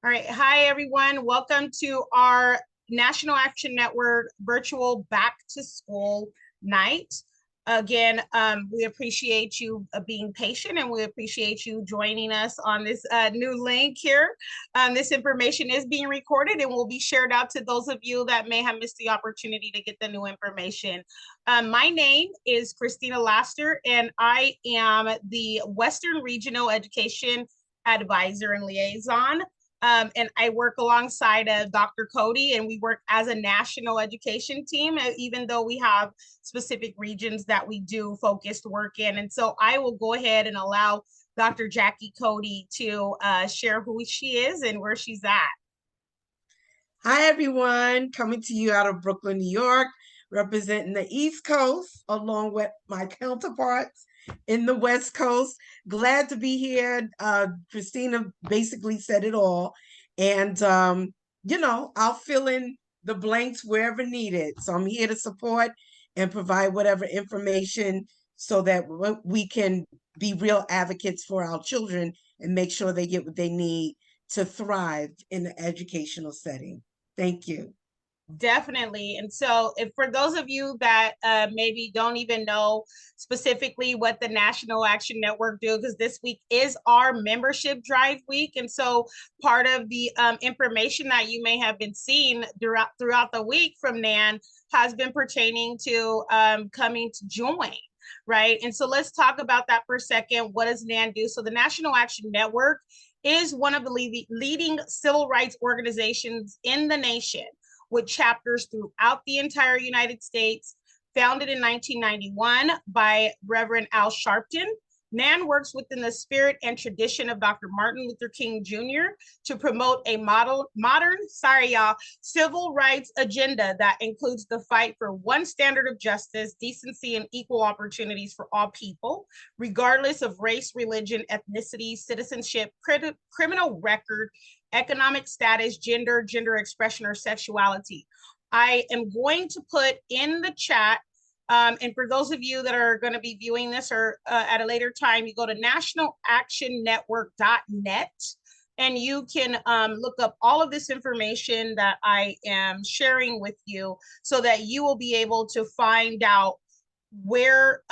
All right. Hi, everyone. Welcome to our National Action Network virtual back to school night. Again, we appreciate you being patient and we appreciate you joining us on this new link here. This information is being recorded and will be shared out to those of you that may have missed the opportunity to get the new information. My name is Christina Laster, and I am the Western Regional Education Advisor and Liaison. And I work alongside Dr. Cody, and we work as a national education team, even though we have specific regions that we do focused work in. And so I will go ahead and allow Dr. Jackie Cody to share who she is and where she's at. Hi, everyone. Coming to you out of Brooklyn, New York, representing the East Coast, along with my counterparts in the West Coast. Glad to be here. Christina basically said it all. And, I'll fill in the blanks wherever needed. So I'm here to support and provide whatever information so that we can be real advocates for our children and make sure they get what they need to thrive in the educational setting. Thank you. Definitely. And so if for those of you that maybe don't even know specifically what the National Action Network do, because this week is our membership drive week. And so part of the information that you may have been seeing throughout the week from Nan has been pertaining to coming to join. Right. And so let's talk about that for a second. What does NAN do? So the National Action Network is one of the leading civil rights organizations in the nation, with chapters throughout the entire United States. Founded in 1991 by Reverend Al Sharpton, NAN works within the spirit and tradition of Dr. Martin Luther King Jr. to promote a modern civil rights agenda that includes the fight for one standard of justice, decency, and equal opportunities for all people, regardless of race, religion, ethnicity, citizenship, criminal record, economic status, gender expression, or sexuality. I am going to put in the chat, and for those of you that are going to be viewing this or at a later time, you go to nationalactionnetwork.net and you can look up all of this information that I am sharing with you so that you will be able to find out where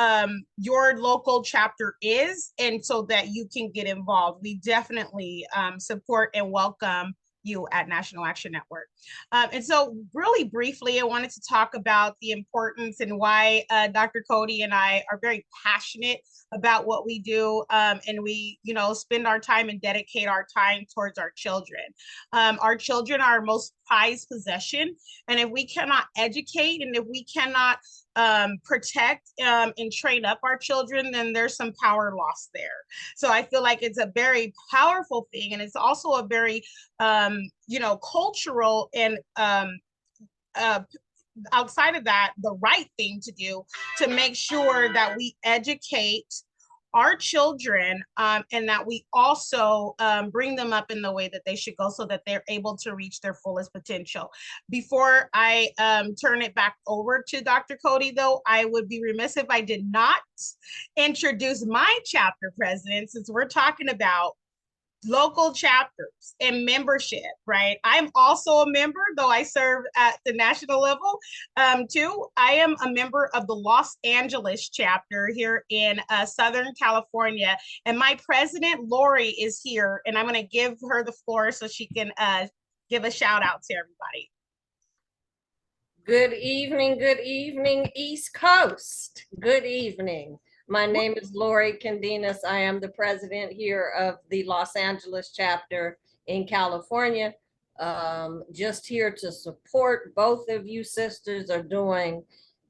your local chapter is, and so that you can get involved. We definitely support and welcome you at National Action Network. And so really briefly, I wanted to talk about the importance and why Dr. Cody and I are very passionate about what we do, and we, spend our time and dedicate our time towards our children. Our children are our most prized possession, and if we cannot educate and if we cannot protect and train up our children, then there's some power lost there. So I feel like it's a very powerful thing, and it's also a very cultural and outside of that, the right thing to do to make sure that we educate our children, and that we also bring them up in the way that they should go so that they're able to reach their fullest potential. Before I turn it back over to Dr. Cody, though, I would be remiss if I did not introduce my chapter president, since we're talking about local chapters and membership, right? I'm also a member, though I serve at the national level too. I am a member of the Los Angeles chapter here in Southern California. And my president, Lori, is here, and I'm going to give her the floor so she can give a shout out to everybody. Good evening, East Coast. Good evening. My name is Lori Candinas. I am the president here of the Los Angeles chapter in California. Just here to support. Both of you sisters are doing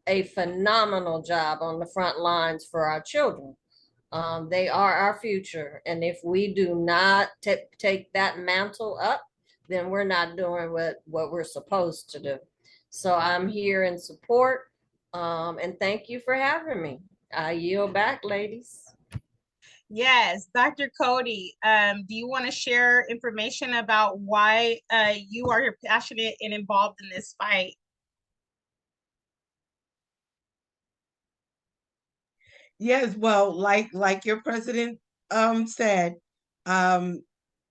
a phenomenal job on the front lines for our children. They are our future. And if we do not take that mantle up, then we're not doing what we're supposed to do. So I'm here in support, and thank you for having me. I yield back, ladies. Yes, Dr. Cody, do you want to share information about why you are passionate and involved in this fight? Yes, well, like your president said,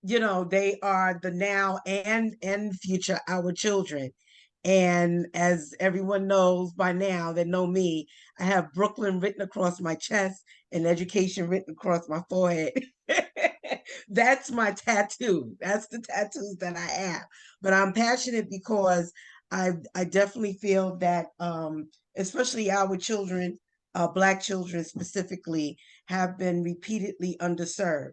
you know, they are the now and future, our children. And as everyone knows by now that know me, I have Brooklyn written across my chest and education written across my forehead. That's my tattoo. That's the tattoos that I have. But I'm passionate because I definitely feel that especially our children, Black children specifically, have been repeatedly underserved.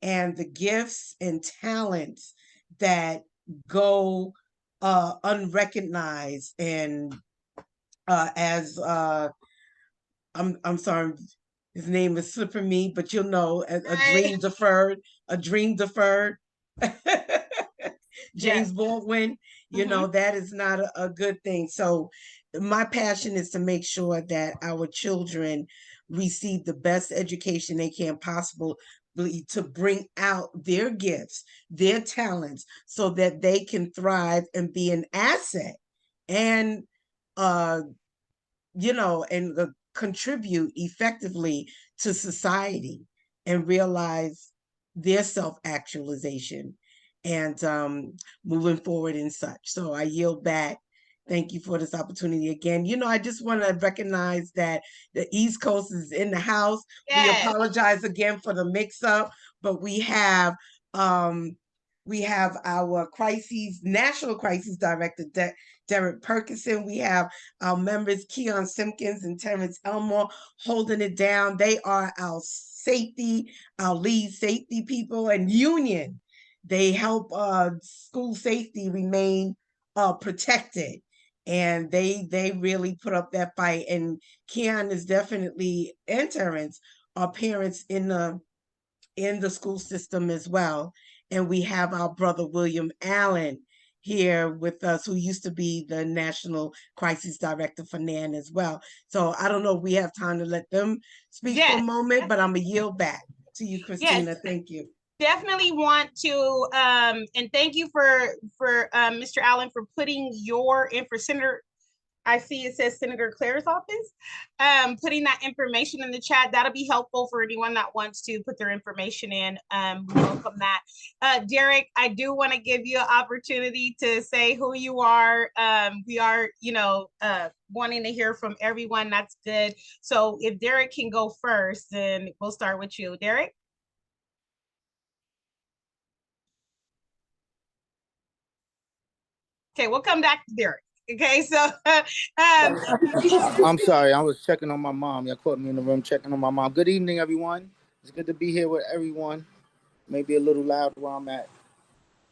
And the gifts and talents that go unrecognized and as I'm sorry, his name is slipping me, but you'll know, a dream deferred, a dream deferred. James Yes. Baldwin, you know, that is not a good thing. So my passion is to make sure that our children receive the best education they can possibly, to bring out their gifts, their talents, so that they can thrive and be an asset and uh you know, and contribute effectively to society and realize their self-actualization and moving forward and such. So I yield back. Thank you for this opportunity again. You know, I just want to recognize that the East Coast is in the house. We Yes. apologize again for the mix-up, but we have our national crisis director, Derek Perkinson. We have our members, Keon Simpkins and Terrence Elmore, holding it down. They are our lead safety people, and union. They help school safety remain protected. And they really put up that fight. And Keon is definitely, and Terrence are parents in the school system as well. And we have our brother William Allen here with us, who used to be the National Crisis Director for NAN as well. So I don't know if we have time to let them speak for a Yes. moment, but I'm gonna yield back to you, Christina. Yes. Thank you. Definitely want to and thank you for Mr. Allen for putting your in for Senator. I see it says Senator Claire's office. Putting that information in the chat, that'll be helpful for anyone that wants to put their information in. We welcome that. Derek, I do want to give you an opportunity to say who you are. We are, you know, wanting to hear from everyone. That's good. So if Derek can go first, then we'll start with you. Derek? Okay, we'll come back to Derek. Okay, so I'm sorry, I was checking on my mom. You caught me in the room checking on my mom. Good evening, everyone. It's good to be here with everyone. Maybe a little loud where I'm at.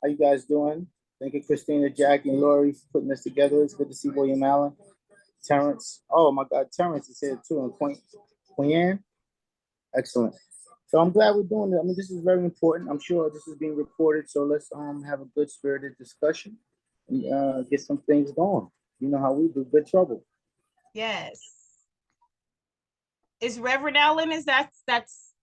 How you guys doing? Thank you, Christina, Jackie, and Lori, for putting this together. It's good to see William Allen, Terrence. Oh my God, Terrence is here too, and Queen Anne. Excellent. So I'm glad we're doing it. I mean, this is very important. I'm sure this is being recorded, so let's have a good spirited discussion and get some things going. You know how we do. Good trouble. yes. Is Reverend Allen, that's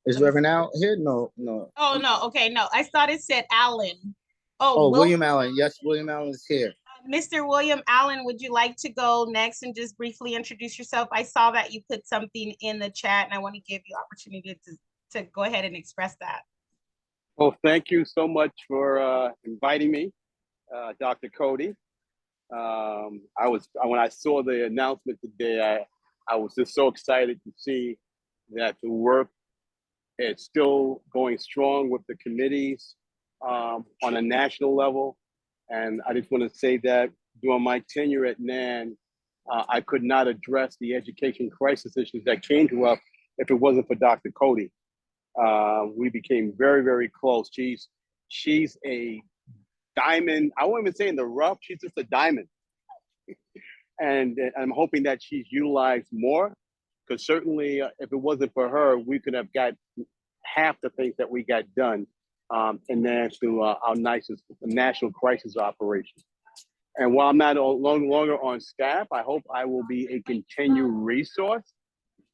Is Reverend Al here? No, no. oh no, okay, no. I thought it said Allen. Oh, William Allen. Yes, William Allen is here. Mr. William Allen, would you like to go next and just briefly introduce yourself? I saw that you put something in the chat and I want to give you opportunity to go ahead and express that. Well, thank you so much for inviting me, Dr. Cody. When I saw the announcement today, I was just so excited to see that the work is still going strong with the committees on a national level. And I just want to say that during my tenure at NAN, I could not address the education crisis issues that came to us if it wasn't for Dr. Cody. We became very, very close. She's a diamond. I won't even say in the rough. She's just a diamond. And I'm hoping that she's utilized more, because certainly if it wasn't for her, we could have got half the things that we got done in our national crisis operation. And while I'm not no longer on staff, I hope I will be a continued resource.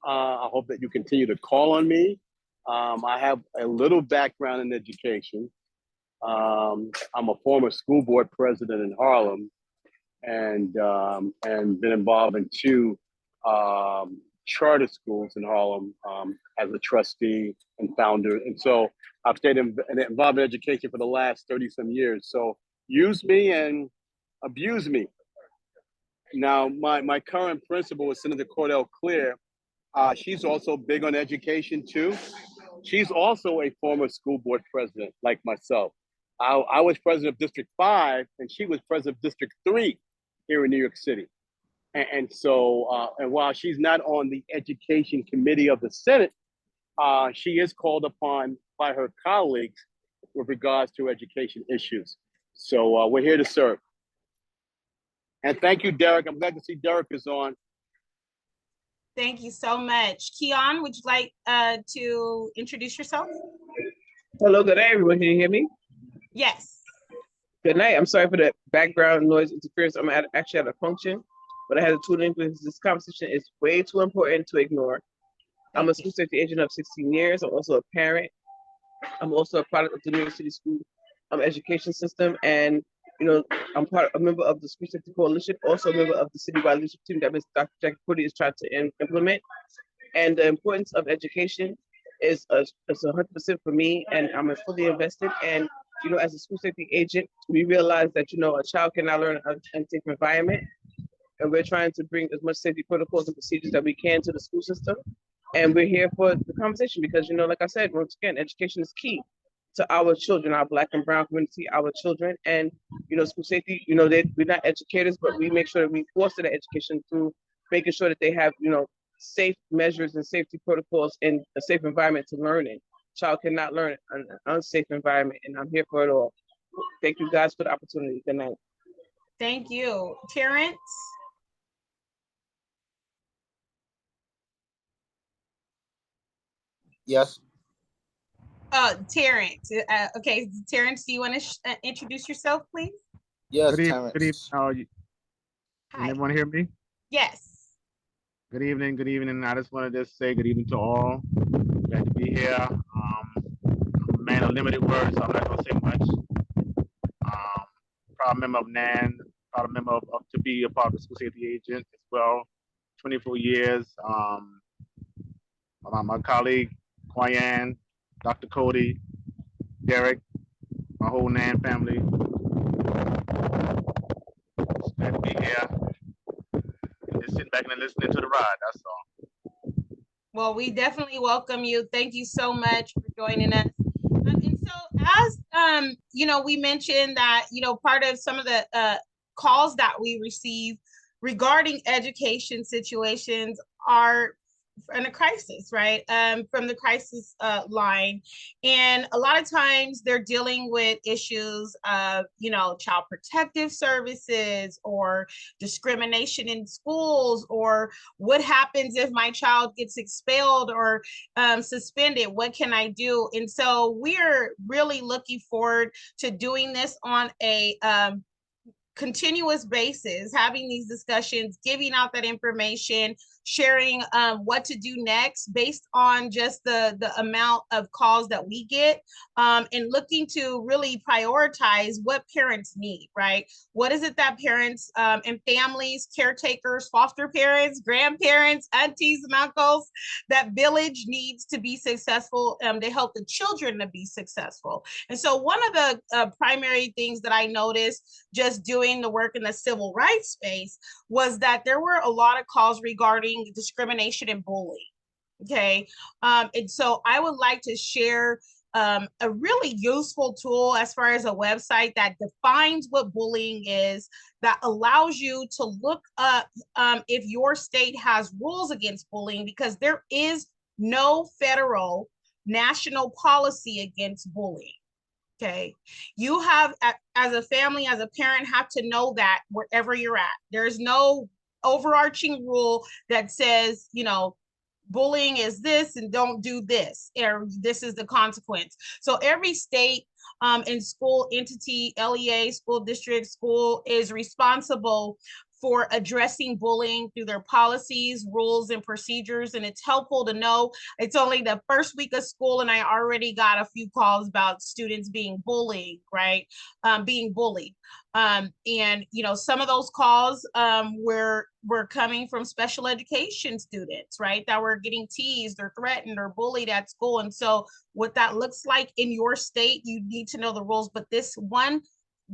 I hope that you continue to call on me. I have a little background in education. I'm a former school board president in Harlem, and been involved in two charter schools in Harlem as a trustee and founder. And so I've stayed involved in education for the last 30 some years. So use me and abuse me. Now, my current principal is Senator Cordell Clear. She's also big on education too. She's also a former school board president like myself. I was president of District 5 and she was president of District 3 here in New York City. And so, and while she's not on the education committee of the Senate, she is called upon by her colleagues with regards to education issues. So we're here to serve. And thank you, Derek. I'm glad to see Derek is on. Thank you so much. Keon, would you like to introduce yourself? Hello, good day, everyone. Can you hear me? Yes. Good night. I'm sorry for the background noise interference. I'm actually at a function, but I had to tune in because this conversation is way too important to ignore. I'm a school safety agent of 16 years. I'm also a parent. I'm also a product of the New York City school education system. And, you know, I'm a member of the School Safety Coalition, also a member of the citywide leadership team that Dr. Jackie Purdy is trying to implement. And the importance of education is 100% for me, and I'm fully invested. And, you know, as a school safety agent, we realize that, you know, a child cannot learn in an unsafe environment. And we're trying to bring as much safety protocols and procedures that we can to the school system. And we're here for the conversation because, you know, like I said, once again, education is key to our children, our Black and brown community, our children. And, you know, school safety, you know, we're not educators, but we make sure that we foster that education through making sure that they have, you know, safe measures and safety protocols in a safe environment to learn in. Child cannot learn in an unsafe environment, and I'm here for it all. Thank you guys for the opportunity. Good night. Thank you. Terrence? Yes. Terrence. Okay, Terrence, do you want to introduce yourself, please? Yes, Good evening. Terrence. Good evening. How are you? Can Hi. everyone hear me? Yes. Good evening. Good evening. I just wanted to say good evening to all. Glad to be here. I'm a man of limited words, so I'm not going to say much. Proud member of NAN, proud member of to be a part of the school safety agent as well. 24 years. My colleague, Quayan, Dr. Cody, Derek, my whole NAN family. Just glad to be here. Just sitting back and listening to the ride, that's all. Well, we definitely welcome you. Thank you so much for joining us. And so as, you know, we mentioned that, you know, part of some of the calls that we receive regarding education situations are in a crisis, right? From the crisis line. And a lot of times they're dealing with issues of, you know, child protective services or discrimination in schools, or what happens if my child gets expelled or suspended? What can I do? And so we're really looking forward to doing this on a continuous basis, having these discussions, giving out that information, sharing what to do next based on just the amount of calls that we get, and looking to really prioritize what parents need, right? What is it that parents and families, caretakers, foster parents, grandparents, aunties and uncles, that village needs to be successful to help the children to be successful? And so one of the primary things that I noticed just doing the work in the civil rights space was that there were a lot of calls regarding discrimination and bullying. Okay. And so I would like to share a really useful tool as far as a website that defines what bullying is, that allows you to look up if your state has rules against bullying, because there is no federal national policy against bullying. Okay, you have, as a family, as a parent, have to know that wherever you're at, there's no overarching rule that says, you know, bullying is this and don't do this, or this is the consequence. So every state and school entity, LEA, school district, school, is responsible for addressing bullying through their policies, rules, and procedures. And it's helpful to know it's only the first week of school and I already got a few calls about students being bullied, right? Being bullied. And, you know, some of those calls were coming from special education students, right? That were getting teased or threatened or bullied at school. And so what that looks like in your state, you need to know the rules. But this one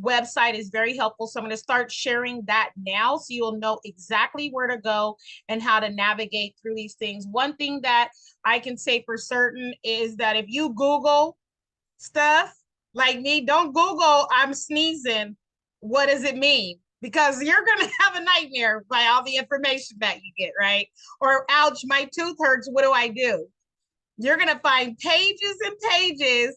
website is very helpful. So I'm going to start sharing that now so you'll know exactly where to go and how to navigate through these things. One thing that I can say for certain is that if you Google stuff like me, don't Google I'm sneezing. What does it mean? Because you're going to have a nightmare by all the information that you get, right? Or ouch, my tooth hurts. What do I do? You're going to find pages and pages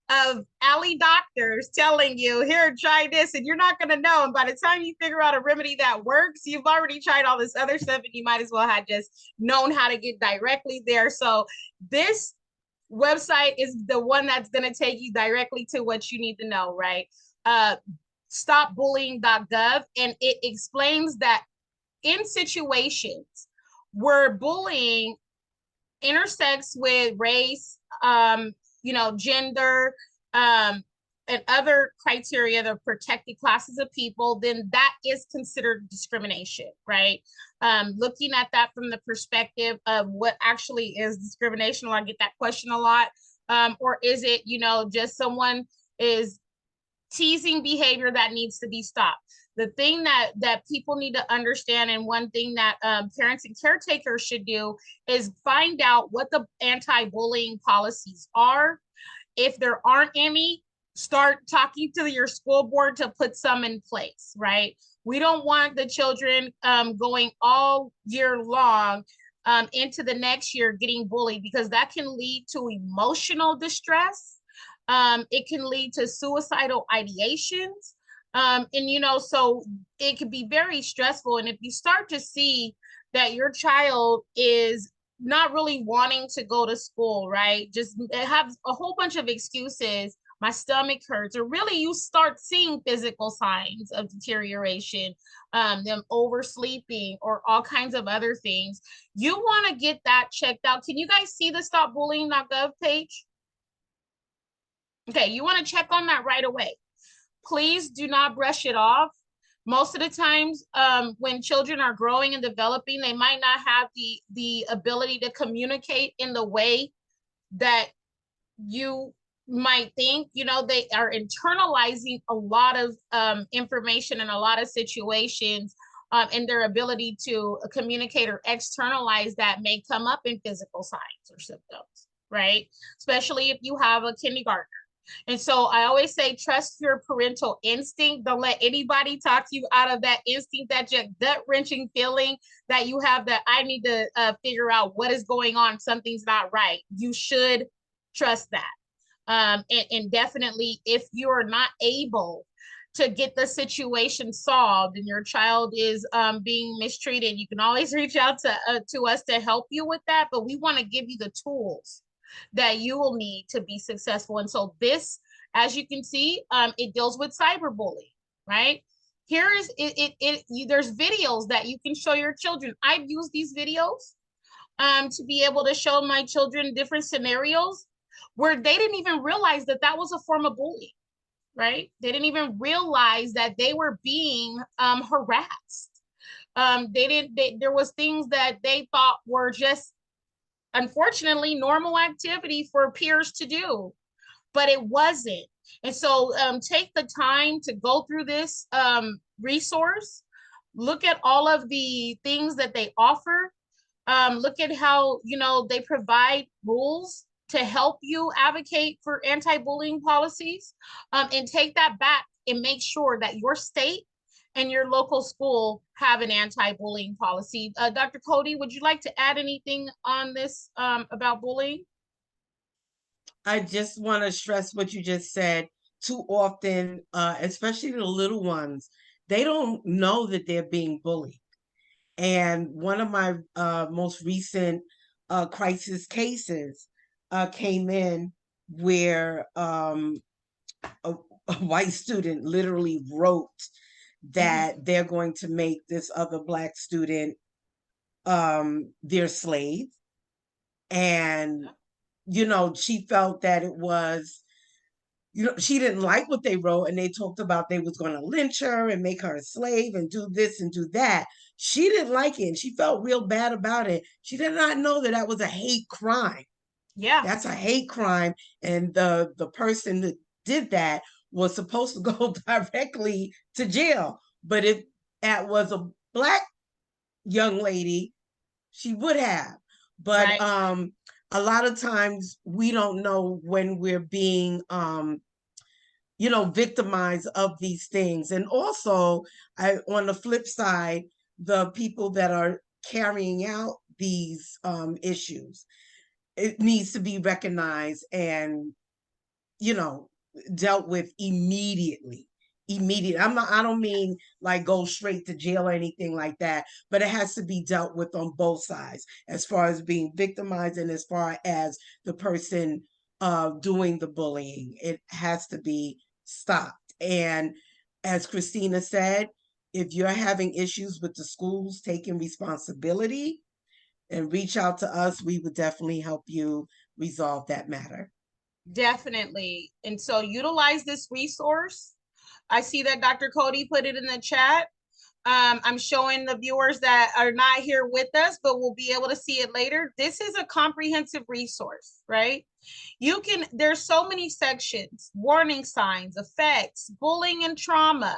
of alley doctors telling you, here, try this, and you're not going to know. And by the time you figure out a remedy that works, you've already tried all this other stuff and you might as well have just known how to get directly there. So this website is the one that's going to take you directly to what you need to know, right? Stopbullying.gov, and it explains that in situations where bullying intersects with race, you know, gender, and other criteria that are protected classes of people, then that is considered discrimination, right? Looking at that from the perspective of what actually is discrimination, I get that question a lot. Or is it, you know, just someone is teasing behavior that needs to be stopped? The thing that people need to understand, and one thing that parents and caretakers should do, is find out what the anti-bullying policies are. If there aren't any, start talking to your school board to put some in place, right? We don't want the children going all year long into the next year getting bullied, because that can lead to emotional distress. It can lead to suicidal ideations. And, you know, so it could be very stressful. And if you start to see that your child is not really wanting to go to school, right? Just have a whole bunch of excuses. My stomach hurts, or really you start seeing physical signs of deterioration, them oversleeping or all kinds of other things. You want to get that checked out. Can you guys see the stopbullying.gov page? Okay, you want to check on that right away. Please do not brush it off. Most of the times when children are growing and developing, they might not have the ability to communicate in the way that you might think. You know, they are internalizing a lot of information in a lot of situations, and their ability to communicate or externalize that may come up in physical signs or symptoms, right? Especially if you have a kindergartner. And so I always say, trust your parental instinct. Don't let anybody talk you out of that instinct, that gut-wrenching feeling that you have, that I need to figure out what is going on. Something's not right. You should trust that. And definitely, if you're not able to get the situation solved and your child is being mistreated, you can always reach out to us to help you with that. But we want to give you the tools that you will need to be successful. And so this, as you can see, it deals with cyberbullying, right? Here is there's videos that you can show your children. I've used these videos to be able to show my children different scenarios where they didn't even realize that that was a form of bullying, right? They didn't even realize that they were being harassed. There was things that they thought were just, unfortunately, normal activity for peers to do, but it wasn't. And so take the time to go through this resource, look at all of the things that they offer, look at how, you know, they provide rules to help you advocate for anti-bullying policies, and take that back and make sure that your state and your local school have an anti-bullying policy. Dr. Cody, would you like to add anything on this about bullying? I just want to stress what you just said. Too often, especially the little ones, they don't know that they're being bullied. And one of my most recent crisis cases came in where a white student literally wrote that they're going to make this other Black student their slave. And, you know, she felt that it was, you know, she didn't like what they wrote, and they talked about they was going to lynch her and make her a slave and do this and do that. She didn't like it, and she felt real bad about it. She did not know that that was a hate crime. Yeah. That's a hate crime. And the person that did that was supposed to go directly to jail. But if that was a Black young lady, she would have. But Right. A lot of times we don't know when we're being you know, victimized of these things. And also, on the flip side, the people that are carrying out these issues, it needs to be recognized and, you know, dealt with immediately. I don't mean like go straight to jail or anything like that, but it has to be dealt with on both sides, as far as being victimized and as far as the person doing the bullying. It has to be stopped. And as Christina said, if you're having issues with the schools taking responsibility, and reach out to us, we would definitely help you resolve that matter. Definitely. And so utilize this resource. I see that Dr. Cody put it in the chat. I'm showing the viewers that are not here with us, but will be able to see it later. This is a comprehensive resource, right? You can, there's so many sections: warning signs, effects, bullying and trauma,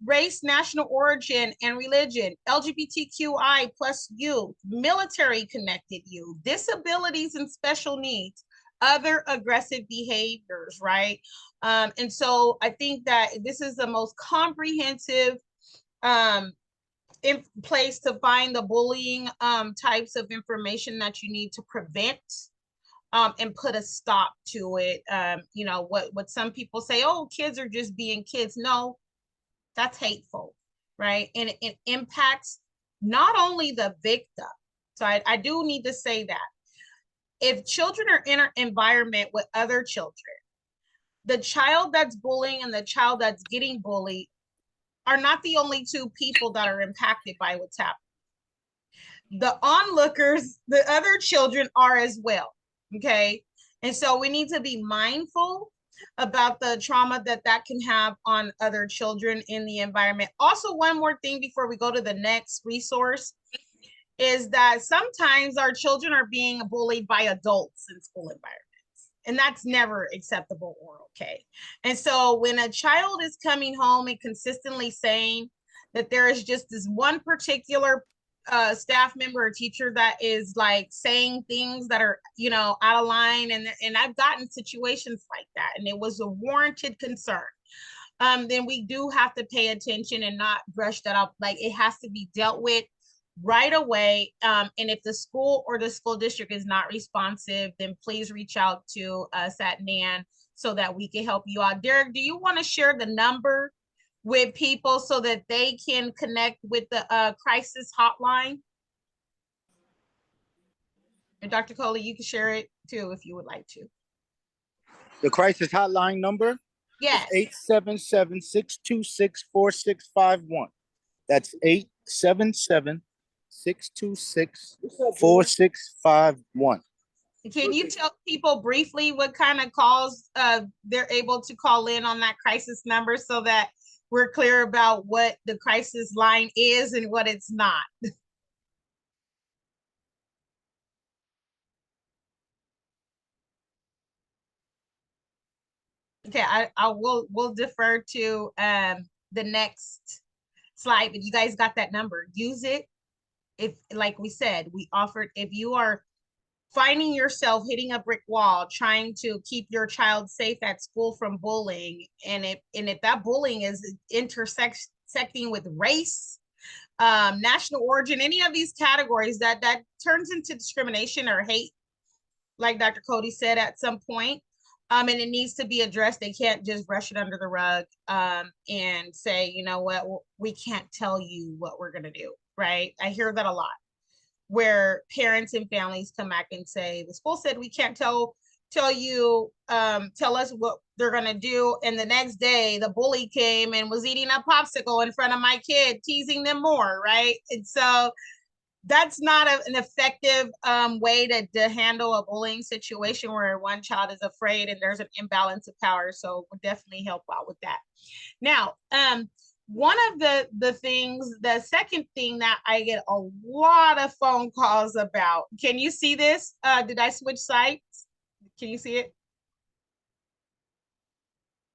race, national origin and religion, LGBTQI plus youth, military connected youth, disabilities and special needs, other aggressive behaviors, right? And so I think that this is the most comprehensive in place to find the bullying types of information that you need to prevent and put a stop to it. You know, what some people say, oh, kids are just being kids. No, that's hateful, right? And it impacts not only the victim. So I do need to say that. If children are in an environment with other children, the child that's bullying and the child that's getting bullied are not the only two people that are impacted by what's happening. The onlookers, the other children are as well, okay? And so we need to be mindful about the trauma that can have on other children in the environment. Also, one more thing before we go to the next resource is that sometimes our children are being bullied by adults in school environments. And that's never acceptable or okay. And so when a child is coming home and consistently saying that there is just this one particular staff member or teacher that is like saying things that are, you know, out of line, and I've gotten situations like that, and it was a warranted concern, then we do have to pay attention and not brush that up. Like, it has to be dealt with right away. And if the school or the school district is not responsive, then please reach out to us at NAN so that we can help you out. Derek, do you want to share the number with people so that they can connect with the crisis hotline? And Dr. Coley, you can share it too if you would like to. The crisis hotline number? Yes. 877-626-4651. That's 877-626-4651. Can you tell people briefly what kind of calls they're able to call in on that crisis number so that we're clear about what the crisis line is and what it's not? Okay, we'll defer to the next slide, but you guys got that number. Use it. If, like we said, we offered, if you are finding yourself hitting a brick wall trying to keep your child safe at school from bullying, and if that bullying is intersecting with race, national origin, any of these categories, that turns into discrimination or hate, like Dr. Cody said, at some point, and it needs to be addressed. They can't just brush it under the rug and say, you know what, we can't tell you what we're gonna do, right? I hear that a lot, where parents and families come back and say, the school said we can't tell tell us what they're gonna do, and the next day the bully came and was eating a popsicle in front of my kid, teasing them more, right? And so that's not an effective way to handle a bullying situation where one child is afraid and there's an imbalance of power. So we'll definitely help out with that. Now, one of the second thing that I get a lot of phone calls about, can you see this? Did I switch sites? Can you see it?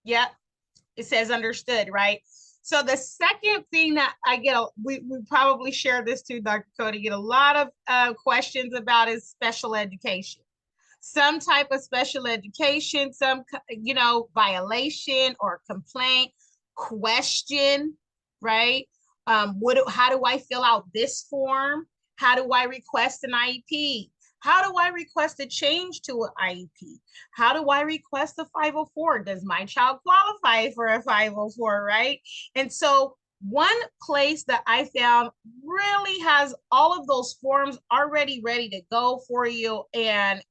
Yeah, it says understood, right? So the second thing that I get, we probably share this too, Dr. Cody, get a lot of questions about is special education. Some type of special education, some, violation or complaint, question, right? How do I fill out this form? How do I request an IEP? How do I request a change to an IEP? How do I request a 504? Does my child qualify for a 504, right? And so one place that I found really has all of those forms already ready to go for you. And,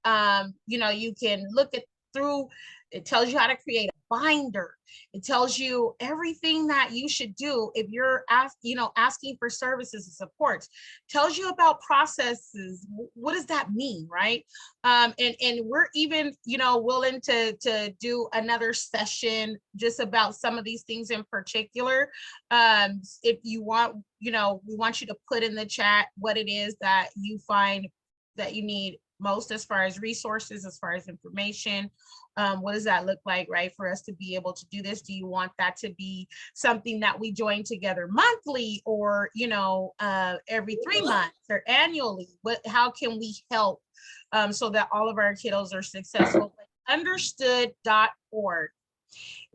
you can look at through, it tells you how to create a binder. It tells you everything that you should do if you're asking for services and supports. Tells you about processes. What does that mean, right? And we're even willing to do another session just about some of these things in particular. If you want, we want you to put in the chat what it is that you find that you need most as far as resources, as far as information. What does that look like, right, for us to be able to do this? Do you want that to be something that we join together monthly, or every 3 months or annually? How can we help so that all of our kiddos are successful? Understood.org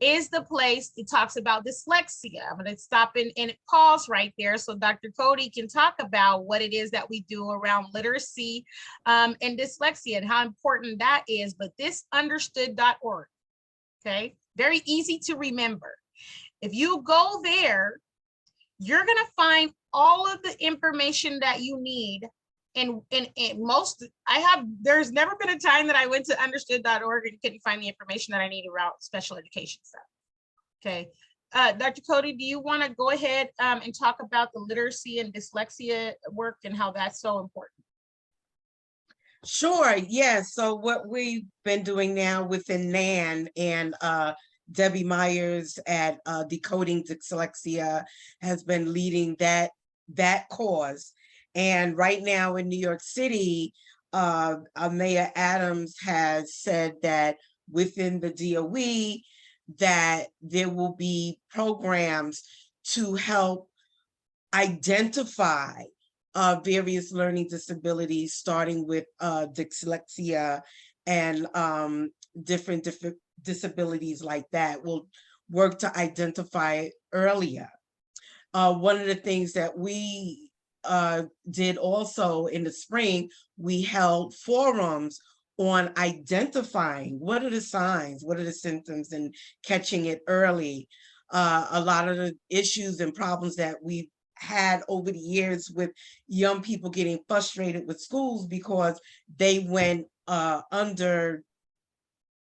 is the place. It talks about dyslexia. I'm going to stop and pause right there so Dr. Cody can talk about what it is that we do around literacy and dyslexia and how important that is. But this understood.org, okay, very easy to remember. If you go there, you're going to find all of the information that you need. And there's never been a time that I went to understood.org and couldn't find the information that I need around special education stuff. Okay. Dr. Cody, do you want to go ahead and talk about the literacy and dyslexia work and how that's so important? Sure. Yeah. So what we've been doing now within NAN and Debbie Myers at Decoding Dyslexia has been leading that cause. And right now in New York City, Mayor Adams has said that within the DOE that there will be programs to help identify various learning disabilities, starting with dyslexia and different disabilities like that. We'll work to identify earlier. One of the things that we did also in the spring, we held forums on identifying what are the signs, what are the symptoms, and catching it early. A lot of the issues and problems that we've had over the years with young people getting frustrated with schools because they went under,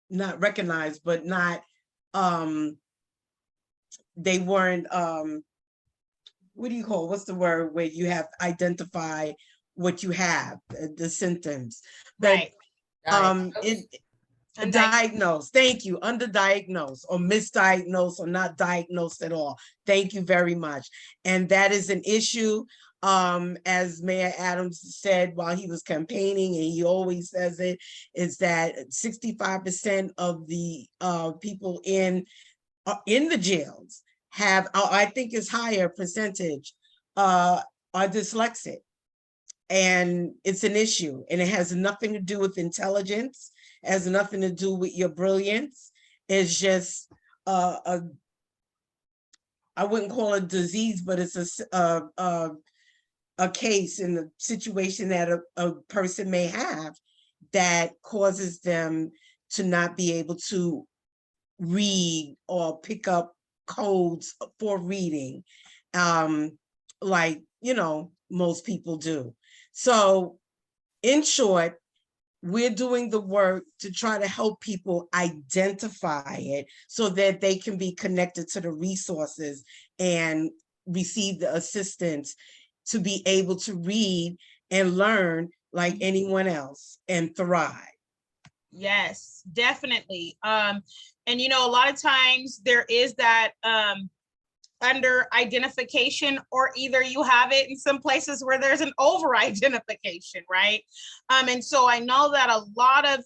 not recognized, but not, they weren't, what do you call, what's the word where you have identify what you have, the symptoms, but right. Diagnosed, thank you, underdiagnosed or misdiagnosed or not diagnosed at all. Thank you very much. And that is an issue. As Mayor Adams said while he was campaigning, and he always says it, is that 65% of the people in the jails have, I think it's higher percentage, are dyslexic. And it's an issue, and it has nothing to do with intelligence, has nothing to do with your brilliance. It's just I wouldn't call it a disease, but it's a case in the situation that a person may have that causes them to not be able to read or pick up codes for reading, like most people do. So in short, we're doing the work to try to help people identify it so that they can be connected to the resources and receive the assistance to be able to read and learn like anyone else and thrive. Yes, definitely. And you know, a lot of times there is that under identification, or either you have it in some places where there's an over identification, right? And so I know that a lot of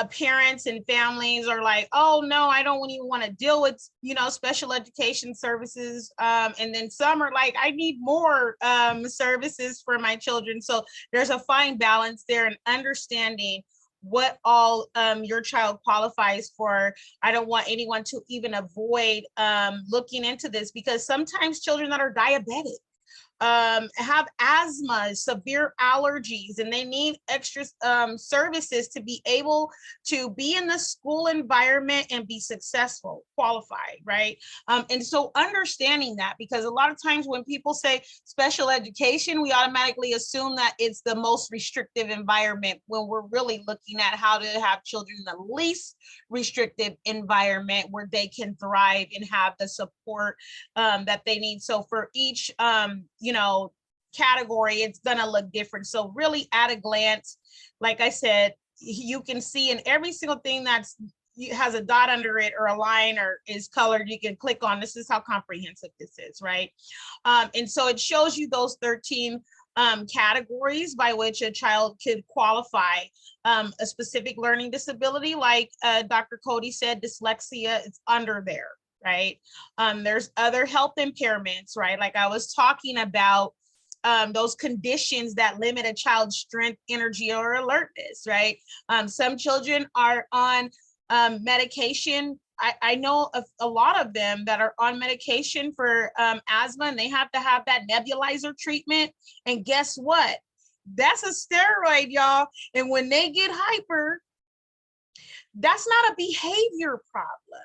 parents and families are like, oh no, I don't even want to deal with, you know, special education services. And then some are like, I need more services for my children. So there's a fine balance there and understanding what all your child qualifies for. I don't want anyone to even avoid looking into this, because sometimes children that are diabetic have asthma, severe allergies, and they need extra services to be able to be in the school environment and be successful, qualified, right? And so understanding that, because a lot of times when people say special education, we automatically assume that it's the most restrictive environment, when we're really looking at how to have children in the least restrictive environment where they can thrive and have the support that they need. So for each you know, category, it's gonna look different. So really at a glance, like I said, you can see in every single thing that's has a dot under it or a line or is colored, you can click on, this is how comprehensive this is, right? And so it shows you those 13 categories by which a child could qualify a specific learning disability. Like Dr. Cody said, dyslexia is under there, right? There's other health impairments, right? Like I was talking about those conditions that limit a child's strength, energy, or alertness, right? Some children are on medication. I know a lot of them that are on medication for asthma, and they have to have that nebulizer treatment. And guess what? That's a steroid, y'all. And when they get hyper, that's not a behavior problem.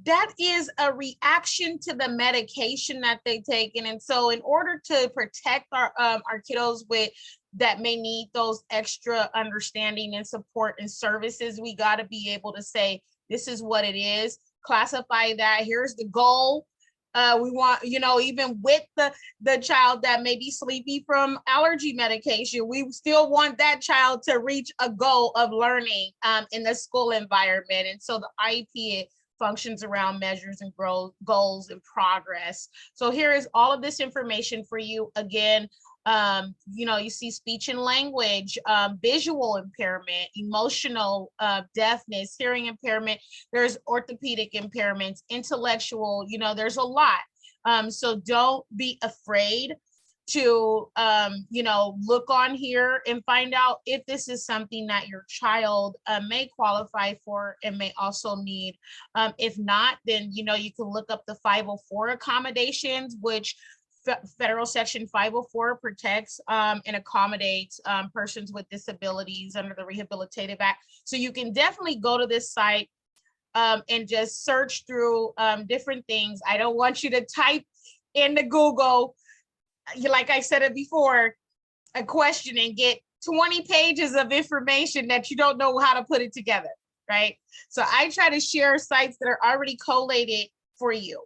That is a reaction to the medication that they taken. And so in order to protect our kiddos with that may need those extra understanding and support and services, we got to be able to say, this is what it is, classify that, here's the goal. We want, you know, even with the child that may be sleepy from allergy medication, we still want that child to reach a goal of learning in the school environment. And so the IEP functions around measures and goals and progress. So here is all of this information for you. Again, you know, you see speech and language, visual impairment, emotional deafness, hearing impairment, there's orthopedic impairments, intellectual, you know, there's a lot. So don't be afraid to, you know, look on here and find out if this is something that your child may qualify for and may also need. If not, then, you know, you can look up the 504 accommodations, which Federal Section 504 protects and accommodates persons with disabilities under the Rehabilitative Act. So you can definitely go to this site and just search through different things. I don't want you to type into Google, like I said it before, a question and get 20 pages of information that you don't know how to put it together, right? So I try to share sites that are already collated for you.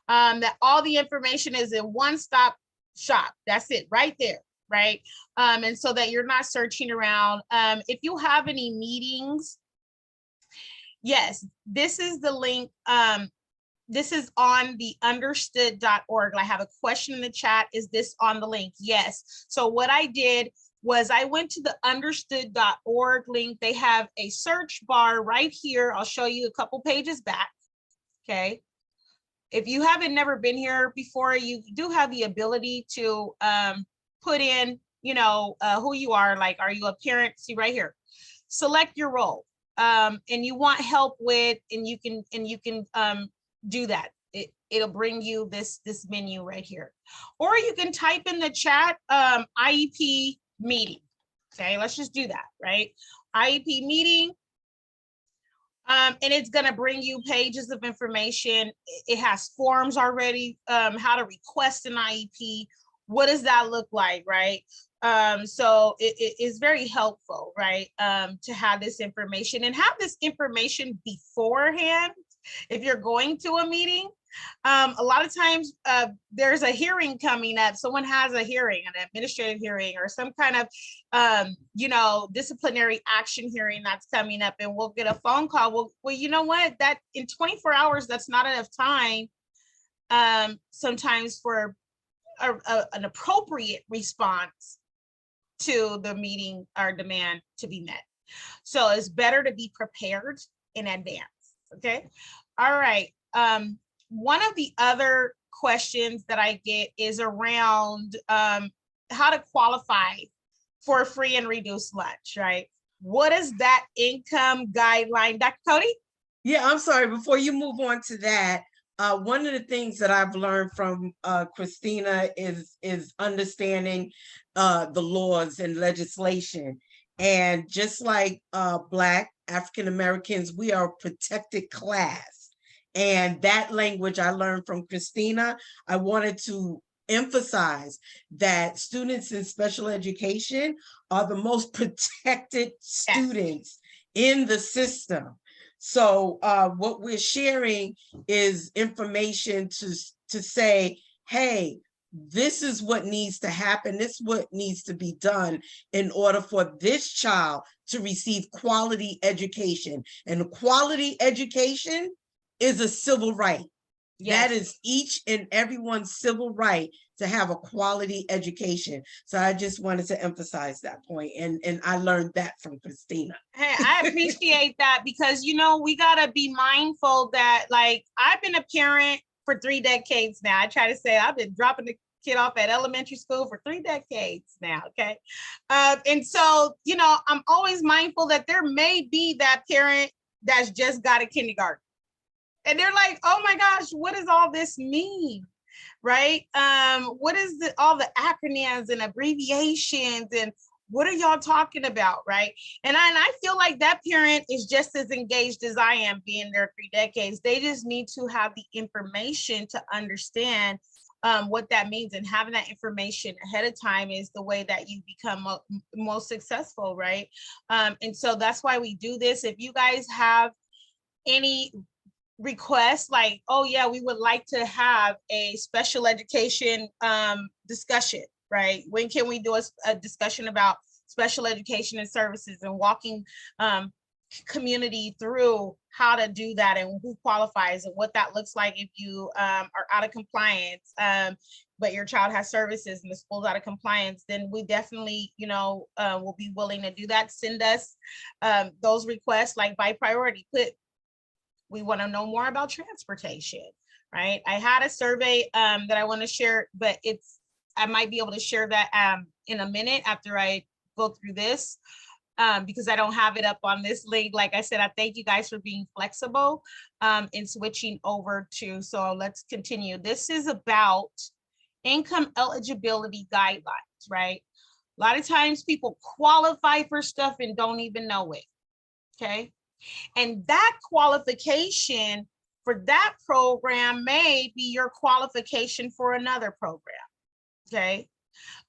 That all the information is in one-stop shop. That's it right there, right? And so that you're not searching around. If you have any meetings, yes, this is the link. This is on the understood.org. I have a question in the chat. Is this on the link? Yes. So what I did was I went to the understood.org link. They have a search bar right here. I'll show you a couple pages back. Okay. If you haven't never been here before, you do have the ability to put in, you know, who you are. Like, are you a parent? See right here. Select your role, and you want help with, and you can do that. It'll bring you this menu right here, or you can type in the chat IEP meeting. Okay, let's just do that, right? IEP meeting. And it's going to bring you pages of information. It has forms already, how to request an IEP, what does that look like, right? So it is very helpful, right, to have this information and have this information beforehand if you're going to a meeting. A lot of times there's a hearing coming up. Someone has a hearing, an administrative hearing, or some kind of, disciplinary action hearing that's coming up, and we'll get a phone call. Well, you know what? That in 24 hours, that's not enough time sometimes for an appropriate response to the meeting or demand to be met. So it's better to be prepared in advance. Okay. All right. One of the other questions that I get is around how to qualify for a free and reduced lunch, right? What is that income guideline, Dr. Cody? Yeah, I'm sorry. Before you move on to that, one of the things that I've learned from Christina is understanding the laws and legislation. And just like Black African Americans, we are a protected class. And that language I learned from Christina. I wanted to emphasize that students in special education are the most protected students in the system. So what we're sharing is information to say, hey, this is what needs to happen. This is what needs to be done in order for this child to receive quality education. And quality education is a civil right. Yes. That is each and everyone's civil right to have a quality education. So I just wanted to emphasize that point. And I learned that from Christina. Hey, I appreciate that, because, we got to be mindful that, like, I've been a parent for 3 decades now. I try to say I've been dropping the kid off at elementary school for 3 decades now. Okay. And so, I'm always mindful that there may be that parent that's just got a kindergarten. And they're like, oh my gosh, what does all this mean? Right? What is all the acronyms and abbreviations, and what are y'all talking about? Right? And I feel like that parent is just as engaged as I am, being there 3 decades. They just need to have the information to understand what that means, and having that information ahead of time is the way that you become most successful, right? And so that's why we do this. If you guys have any requests, like, oh yeah, we would like to have a special education discussion, right? When can we do a discussion about special education and services, and walking community through how to do that, and who qualifies, and what that looks like if you are out of compliance, but your child has services and the school's out of compliance, then we definitely, will be willing to do that. Send us those requests, like, by priority. We want to know more about transportation, right? I had a survey that I want to share, but I might be able to share that in a minute after I go through this, because I don't have it up on this link. Like I said, I thank you guys for being flexible in switching over to, so let's continue. This is about income eligibility guidelines, right? A lot of times people qualify for stuff and don't even know it, okay? And that qualification for that program may be your qualification for another program, okay?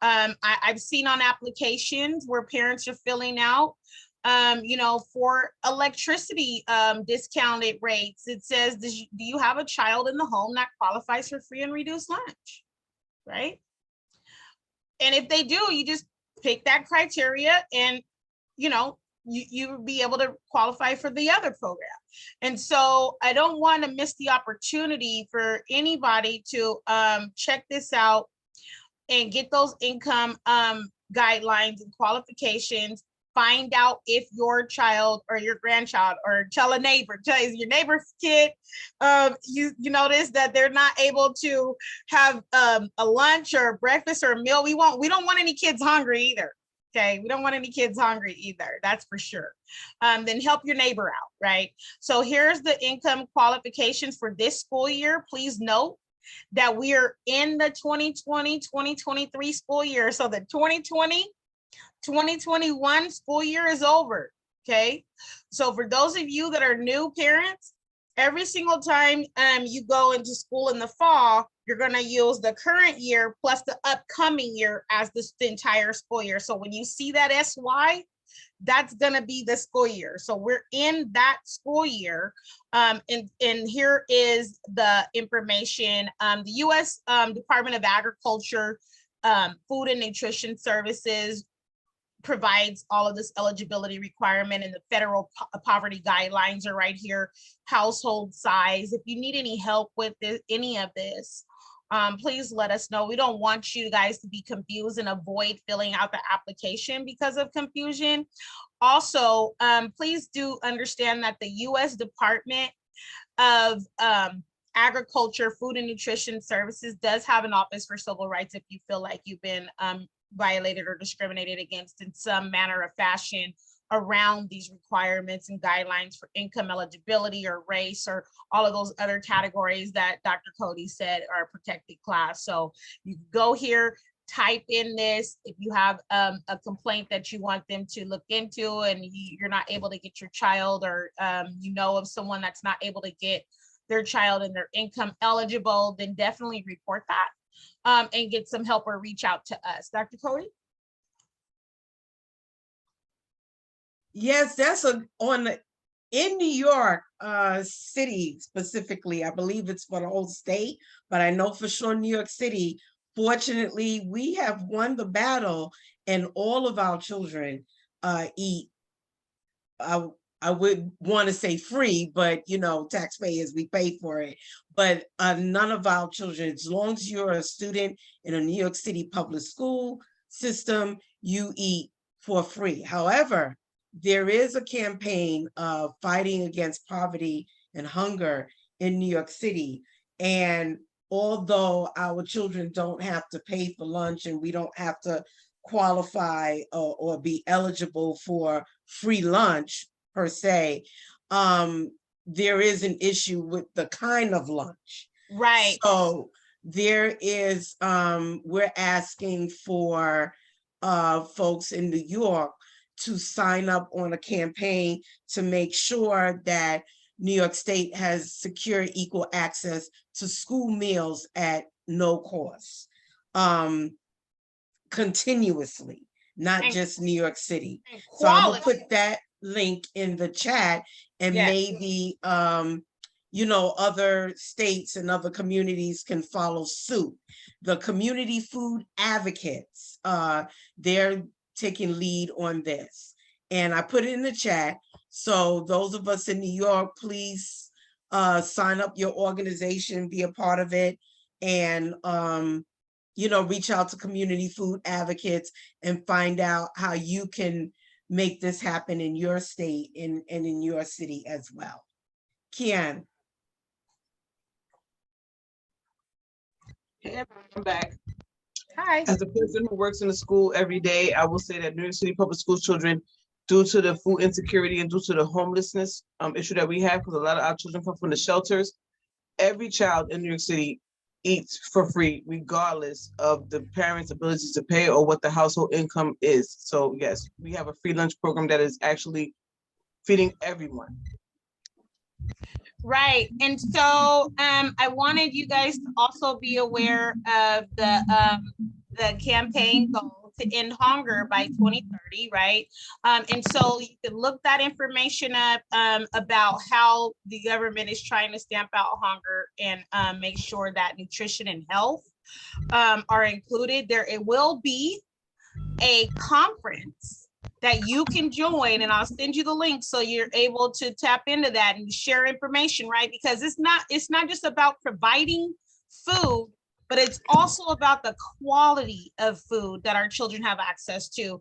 I've seen on applications where parents are filling out, for electricity discounted rates. It says, do you have a child in the home that qualifies for free and reduced lunch, right? And if they do, you just pick that criteria, and, you would be able to qualify for the other program. And so I don't want to miss the opportunity for anybody to check this out and get those income guidelines and qualifications. Find out if your child or your grandchild, or tell your neighbor's kid, you notice that they're not able to have a lunch or breakfast or a meal. We don't want any kids hungry either. Okay, we don't want any kids hungry either, that's for sure. Then help your neighbor out, right? So here's the income qualifications for this school year. Please note that we are in the 2020-2023 school year. So the 2020-2021 school year is over, okay? So for those of you that are new parents, every single time you go into school in the fall, you're going to use the current year plus the upcoming year as the entire school year. So when you see that SY, that's going to be the school year. So we're in that school year. And here is the information. The U.S. Department of Agriculture, Food and Nutrition Services provides all of this eligibility requirement, and the federal poverty guidelines are right here. Household size. If you need any help with any of this, please let us know. We don't want you guys to be confused and avoid filling out the application because of confusion. Also, please do understand that the U.S. Department of Agriculture, Food and Nutrition Services does have an office for civil rights if you feel like you've been violated or discriminated against in some manner or fashion around these requirements and guidelines for income eligibility or race or all of those other categories that Dr. Cody said are a protected class. So you go here, type in this. If you have a complaint that you want them to look into and you're not able to get your child, or you know of someone that's not able to get their child and their income eligible, then definitely report that and get some help or reach out to us. Dr. Cody? Yes, that's in New York City specifically. I believe it's for the whole state, but I know for sure New York City, fortunately, we have won the battle and all of our children eat, I would want to say free, but you know, taxpayers, we pay for it. But none of our children, as long as you're a student in a New York City public school system, you eat for free. However, there is a campaign of fighting against poverty and hunger in New York City. And although our children don't have to pay for lunch and we don't have to qualify or be eligible for free lunch per se, there is an issue with the kind of lunch. Right. So there is, we're asking for folks in New York to sign up on a campaign to make sure that New York State has secure equal access to school meals at no cost, continuously, not just New York City. So I'm gonna put that link in the chat, and maybe you know, other states and other communities can follow suit. The community food advocates, they're taking lead on this, and I put it in the chat. So those of us in New York, please sign up your organization, be a part of it, and you know, reach out to community food advocates and find out how you can make this happen in your state and in your city as well. Kian. Hey, I'm back. Hi. As a person who works in the school every day, I will say that New York City public school children, due to the food insecurity and due to the homelessness issue that we have, because a lot of our children come from the shelters, every child in New York City eats for free, regardless of the parents' ability to pay or what the household income is. So yes, we have a free lunch program that is actually feeding everyone. Right. And so I wanted you guys to also be aware of the campaign goal to end hunger by 2030, right? And so you can look that information up about how the government is trying to stamp out hunger and make sure that nutrition and health are included. It will be a conference that you can join, and I'll send you the link so you're able to tap into that and share information, right? Because it's not just about providing food, but it's also about the quality of food that our children have access to.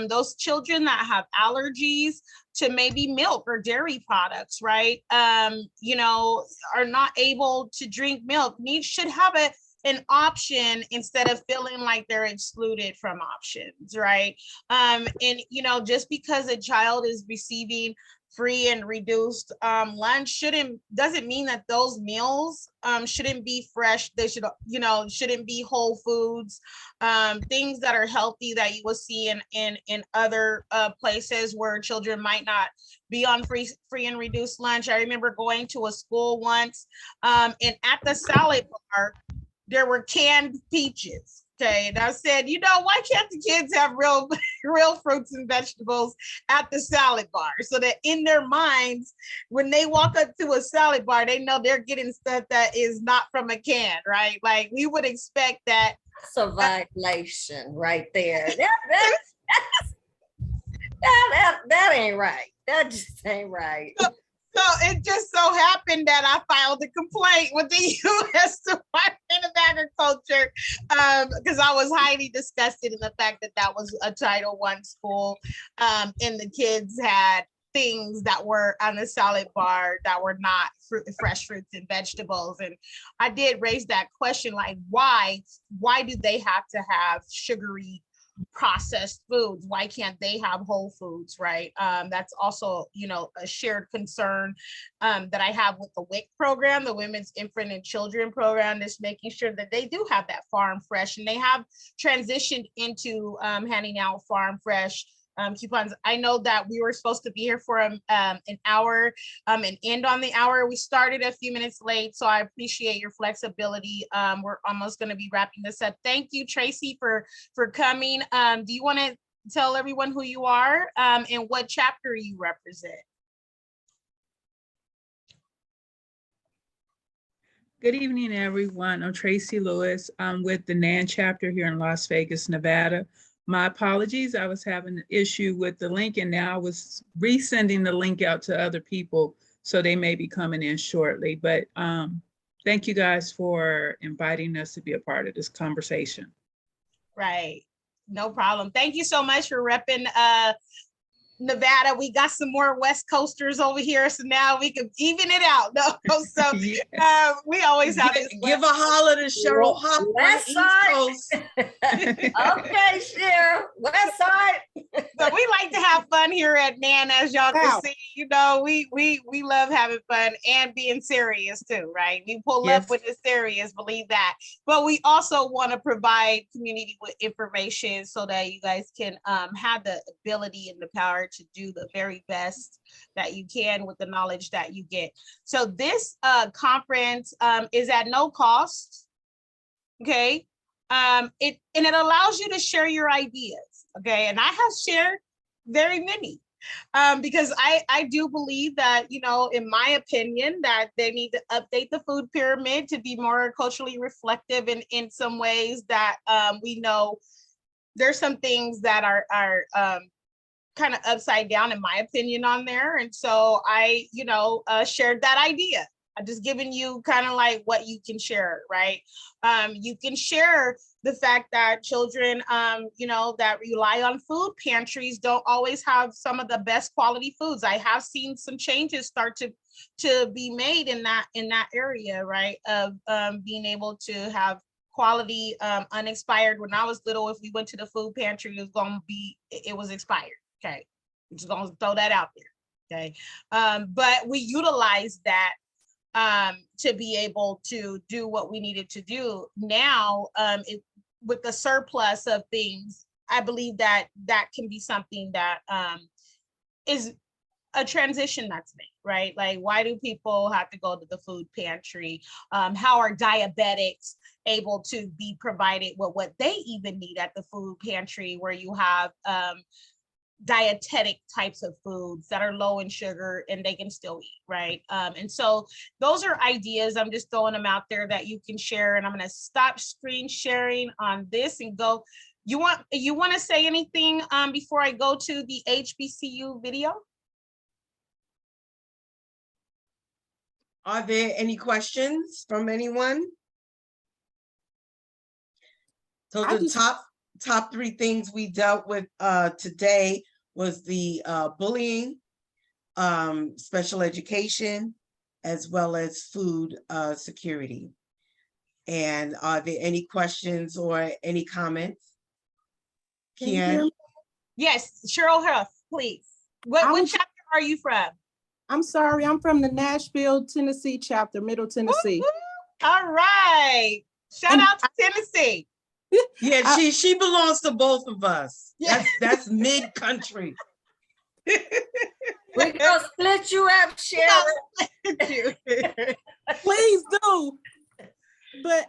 Those children that have allergies to maybe milk or dairy products, right? You know, are not able to drink milk, should have an option instead of feeling like they're excluded from options, right? And you know, just because a child is receiving free and reduced lunch doesn't mean that those meals shouldn't be fresh. They should, you know, shouldn't be whole foods, things that are healthy that you will see in other places where children might not be on free and reduced lunch. I remember going to a school once, and at the salad bar, there were canned peaches. Okay, and I said, you know, why can't the kids have real fruits and vegetables at the salad bar, so that in their minds, when they walk up to a salad bar, they know they're getting stuff that is not from a can, right? Like we would expect that. That's a violation right there. That ain't right. That just ain't right. So it just so happened that I filed a complaint with the U.S. Department of Agriculture because I was highly disgusted in the fact that that was a Title I school, and the kids had things that were on the salad bar that were not fresh fruits and vegetables. And I did raise that question, like, why do they have to have sugary processed foods? Why can't they have whole foods, right? That's also, you know, a shared concern that I have with the WIC program, the Women's Infant and Children program, is making sure that they do have that farm fresh, and they have transitioned into handing out farm fresh coupons. I know that we were supposed to be here for an hour and end on the hour. We started a few minutes late, so I appreciate your flexibility. We're almost going to be wrapping this up. Thank you, Tracy, for coming. Do you want to tell everyone who you are and what chapter you represent? Good evening, everyone. I'm Tracy Lewis. I'm with the NAN chapter here in Las Vegas, Nevada. My apologies, I was having an issue with the link, and now I was resending the link out to other people, so they may be coming in shortly. But thank you guys for inviting us to be a part of this conversation. Right, no problem. Thank you so much for repping Nevada. We got some more West Coasters over here, so now we can even it out. No, so yes. We always have this. Give a holler to Cheryl Hop on the East Coast. Okay, Cheryl, West Side. So we like to have fun here at NAN, as y'all can see. You know, we love having fun and being serious too, right? We pull up when it's serious, believe that. But we also want to provide community with information so that you guys can have the ability and the power to do the very best that you can with the knowledge that you get. So this conference is at no cost, okay? It allows you to share your ideas, okay? And I have shared very many because I do believe that, you know, in my opinion, that they need to update the food pyramid to be more culturally reflective in some ways that we know there's some things that are kind of upside down, in my opinion, on there. And so I, you know, shared that idea. I'm just giving you kind of like what you can share, right? You can share the fact that children, you know, that rely on food pantries don't always have some of the best quality foods. I have seen some changes start to be made in that area, right? Of being able to have quality unexpired. When I was little, if we went to the food pantry, it was expired. Okay, I'm just gonna throw that out there. Okay, but we utilize that to be able to do what we needed to do. Now, with the surplus of things, I believe that can be something that is a transition that's made, right? Like, why do people have to go to the food pantry? How are diabetics able to be provided with what they even need at the food pantry, where you have dietetic types of foods that are low in sugar and they can still eat, right? And so those are ideas. I'm just throwing them out there that you can share, and I'm going to stop screen sharing on this and go. You want to say anything before I go to the HBCU video? Are there any questions from anyone? So the top three things we dealt with today was the bullying, special education, as well as food security. And are there any questions or any comments? Kian? Yes, Cheryl Huff, please. What chapter are you from? I'm sorry, I'm from the Nashville, Tennessee chapter, Middle Tennessee. All right. Shout out to Tennessee. Yeah, she belongs to both of us. Yeah. That's mid-country. We're gonna split you up, Cheryl. Please do. But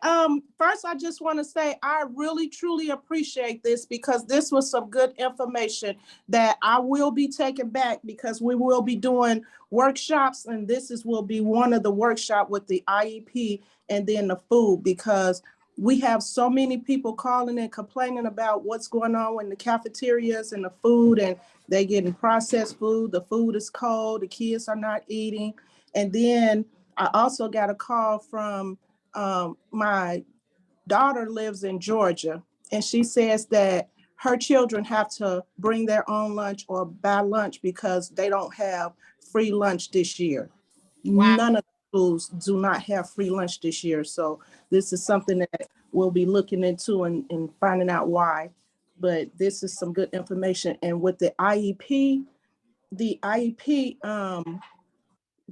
first first, I just want to say I really, truly appreciate this because this was some good information that I will be taking back because we will be doing workshops, and will be one of the workshop with the IEP and then the food, because we have so many people calling and complaining about what's going on in the cafeterias and the food, and they getting processed food. The food is cold. The kids are not eating. And then I also got a call from my daughter lives in Georgia, and she says that her children have to bring their own lunch or buy lunch because they don't have free lunch this year. Wow. None of the schools do not have free lunch this year. So this is something that we'll be looking into and finding out why. But this is some good information. And with the IEP,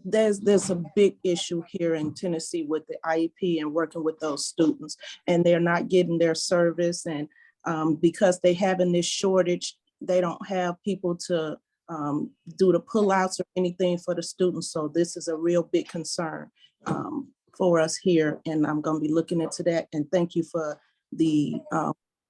there's a big issue here in Tennessee with the IEP and working with those students, and they're not getting their service. And because they having this shortage, they don't have people to do the pullouts or anything for the students. So this is a real big concern for us here. And I'm going to be looking into that. And thank you for the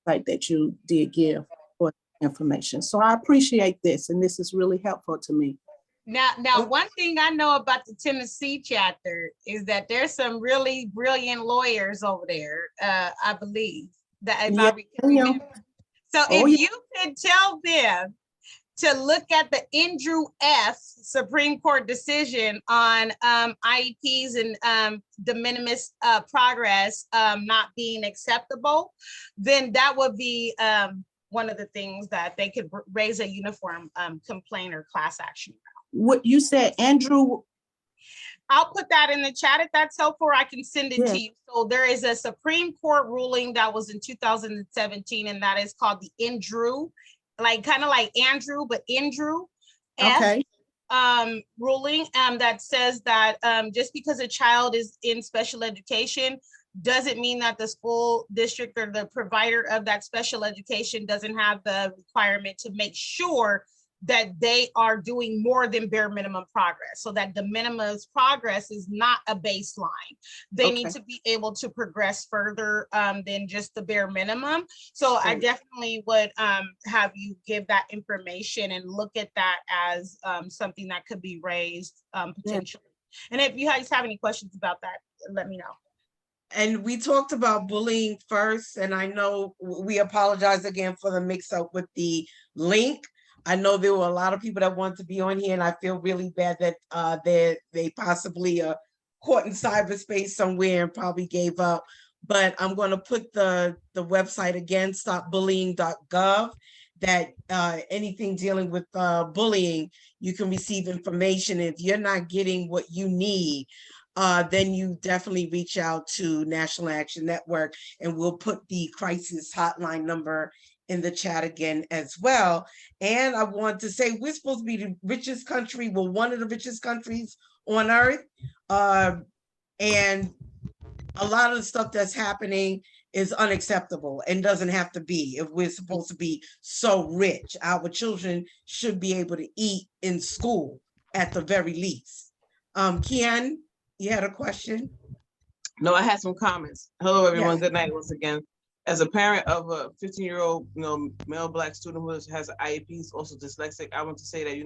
site that you did give for information. So I appreciate this, and this is really helpful to me. Now, one thing I know about the Tennessee chapter is that there's some really brilliant lawyers over there, I believe. That if I remember. So if you could tell them to look at the ENDREW F Supreme Court decision on IEPs and de minimis progress not being acceptable, then that would be one of the things that they could raise a uniform complaint or class action. What you said, Andrew? I'll put that in the chat if that's helpful, or I can send it to you. So there is a Supreme Court ruling that was in 2017, and that is called the ENDREW, kind of like Andrew, but ENDREW F ruling that says that just because a child is in special education doesn't mean that the school district or the provider of that special education doesn't have the requirement to make sure that they are doing more than bare minimum progress. So that the minimum progress is not a baseline. They need to be able to progress further than just the bare minimum. So I definitely would have you give that information and look at that as something that could be raised potentially. And if you guys have any questions about that, let me know. And we talked about bullying first, and I know we apologize again for the mix up with the link. I know there were a lot of people that want to be on here, and I feel really bad that they possibly caught in cyberspace somewhere and probably gave up. But I'm going to put the website again, stopbullying.gov, that anything dealing with bullying, you can receive information. If you're not getting what you need, then you definitely reach out to National Action Network, and we'll put the crisis hotline number in the chat again as well. And I want to say we're supposed to be the richest country, well, one of the richest countries on earth. And a lot of the stuff that's happening is unacceptable and doesn't have to be. If we're supposed to be so rich, our children should be able to eat in school at the very least. Kian, you had a question? No, I had some comments. Hello, everyone. Good night once again. As a parent of a 15-year-old, male Black student who has an IEP, he's also dyslexic, I want to say that,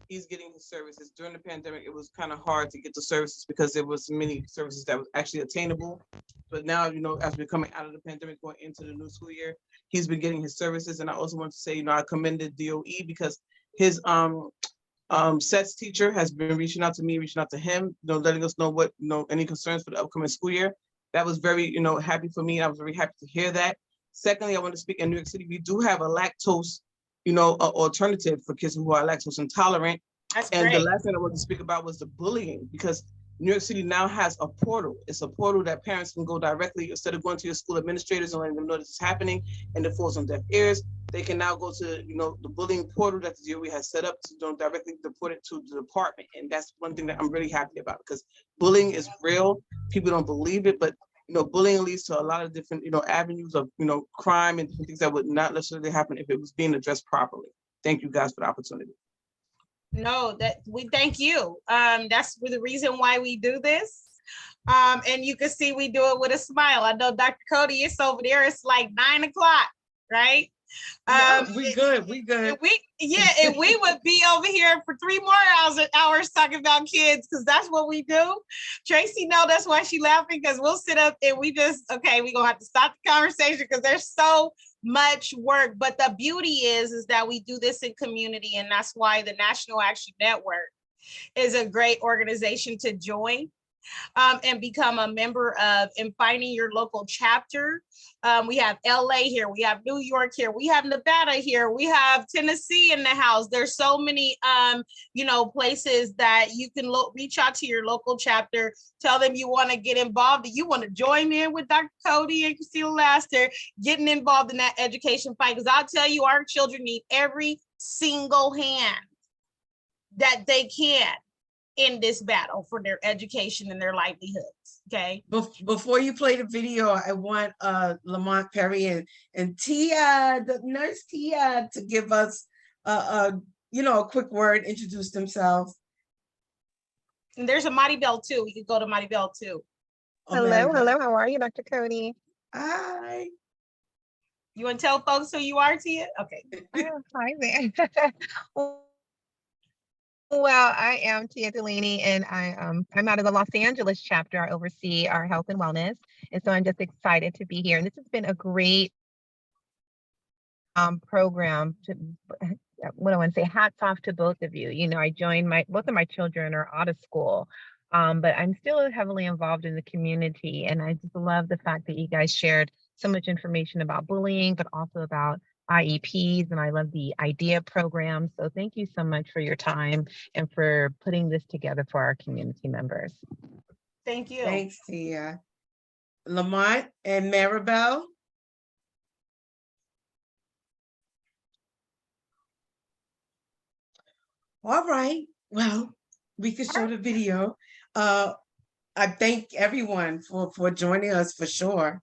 he's getting his services. During the pandemic, it was kind of hard to get the services because there was many services that was actually attainable. But now, as we're coming out of the pandemic, going into the new school year, he's been getting his services. And I also want to say, I commended DOE because his SETS teacher has been reaching out to me, reaching out to him, letting us know what, any concerns for the upcoming school year. That was very, happy for me. I was very happy to hear that. Secondly, I want to speak in New York City. We do have a lactose, alternative for kids who are lactose intolerant. That's and great. The last thing I wanted to speak about was the bullying, because New York City now has a portal. It's a portal that parents can go directly, instead of going to your school administrators and letting them know this is happening and it falls on deaf ears. They can now go to, the bullying portal that the DOE has set up to directly report it to the department. And that's one thing that I'm really happy about, because bullying is real. People don't believe it, but bullying leads to a lot of different, avenues of, crime and different things that would not necessarily happen if it was being addressed properly. Thank you guys for the opportunity. No, that we thank you. That's the reason why we do this. And you can see we do it with a smile. I know Dr. Cody is over there. It's like 9 o'clock, right? We good. We good. And we would be over here for 3 more hours talking about kids, because that's what we do. Tracy, no, that's why she laughing, because we'll sit up and we just, okay, we're gonna have to stop the conversation because there's so much work. But the beauty is that we do this in community, and that's why the National Action Network is a great organization to join. And become a member of, and finding your local chapter. We have LA here, we have New York here, we have Nevada here, we have Tennessee in the house. There's so many, places that you can reach out to your local chapter, tell them you want to get involved, you want to join in with Dr. Cody and Christina Laster, getting involved in that education fight. Because I'll tell you, our children need every single hand that they can in this battle for their education and their livelihoods. Okay. Before you play the video, I want Lamont Perry and Tia, the nurse Tia, to give us a quick word, introduce themselves. And there's a Mighty Bell too. We could go to Mighty Bell too. Hello, hello. How are you, Dr. Cody? Hi. You want to tell folks who you are, Tia? Okay. Hi there. Well, I am Tia Delaney, and I'm out of the Los Angeles chapter. I oversee our health and wellness, and so I'm just excited to be here. And this has been a great program. What I want to say, hats off to both of you. I joined both of my children are out of school, but I'm still heavily involved in the community, and I just love the fact that you guys shared so much information about bullying, but also about IEPs, and I love the IDEA program. So thank you so much for your time and for putting this together for our community members. Thank you. Thanks, Tia. Lamont and Maribel. All right. Well, we could show the video. I thank everyone for joining us for sure.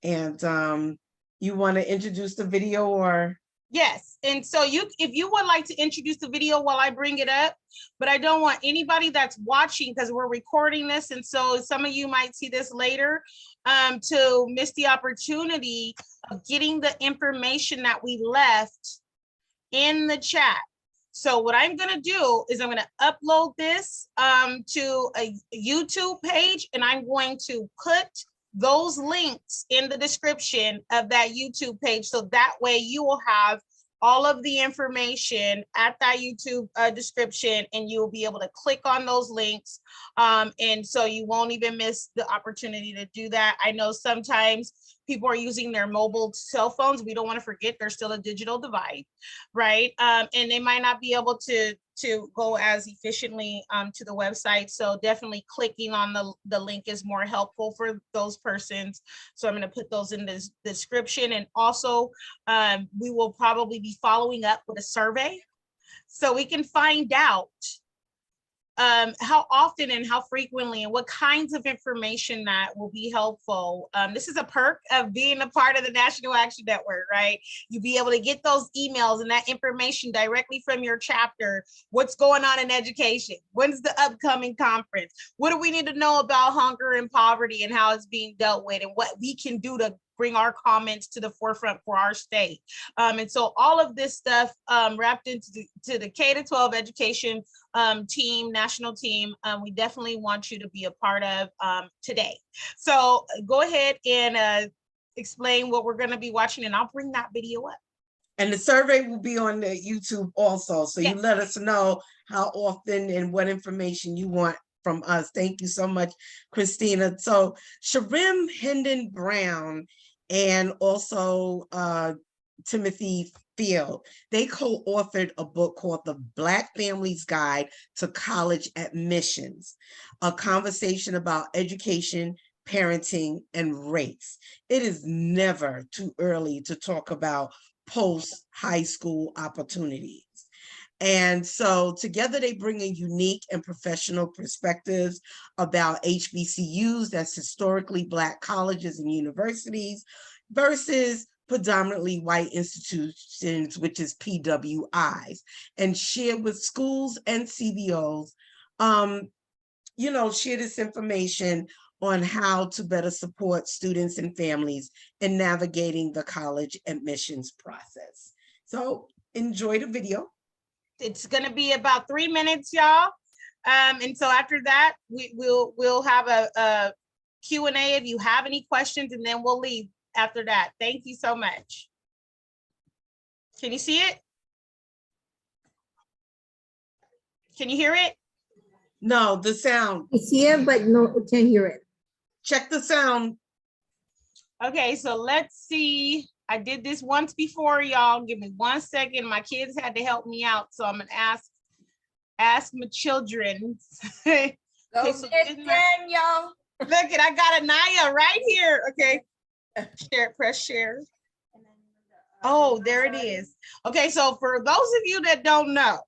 And you want to introduce the video or? Yes. And so if you would like to introduce the video while I bring it up, but I don't want anybody that's watching, because we're recording this, and so some of you might see this later, to miss the opportunity of getting the information that we left in the chat. So what I'm going to do is I'm going to upload this to a YouTube page, and I'm going to put those links in the description of that YouTube page. So that way you will have all of the information at that YouTube description, and you'll be able to click on those links. And so you won't even miss the opportunity to do that. I know sometimes people are using their mobile cell phones. We don't want to forget there's still a digital divide, right? And they might not be able to go as efficiently to the website. So definitely clicking on the link is more helpful for those persons. So I'm going to put those in the description. And also we will probably be following up with a survey so we can find out how often and how frequently and what kinds of information that will be helpful. This is a perk of being a part of the National Action Network, right? You'll be able to get those emails and that information directly from your chapter. What's going on in education? When's the upcoming conference? What do we need to know about hunger and poverty and how it's being dealt with, and what we can do to bring our comments to the forefront for our state. And so all of this stuff wrapped into the K-12 education team, national team, we definitely want you to be a part of today. So go ahead and explain what we're going to be watching, and I'll bring that video up. And the survey will be on the YouTube also. So yes. You let us know how often and what information you want from us. Thank you so much, Christina. So Sharim Hendon Brown and also Timothy Field, they co-authored a book called The Black Family's Guide to College Admissions, a conversation about education, parenting, and race. It is never too early to talk about post-high school opportunities. And so together they bring in unique and professional perspectives about HBCUs, that's historically Black colleges and universities, versus predominantly white institutions, which is PWIs, and share with schools and CBOs, share this information on how to better support students and families in navigating the college admissions process. So enjoy the video. It's going to be about 3 minutes, y'all. And so after that, we'll have a Q&A if you have any questions, and then we'll leave after that. Thank you so much. Can you see it? Can you hear it? No, the sound. It's here, but no, can't hear it. Check the sound. Okay, so let's see. I did this once before, y'all. Give me 1 second. My kids had to help me out, so I'm gonna ask my children. Okay, so Daniel. look it, I got Anaya right here. Okay, share, press share. Oh, there it is. Okay, so for those of you that don't know,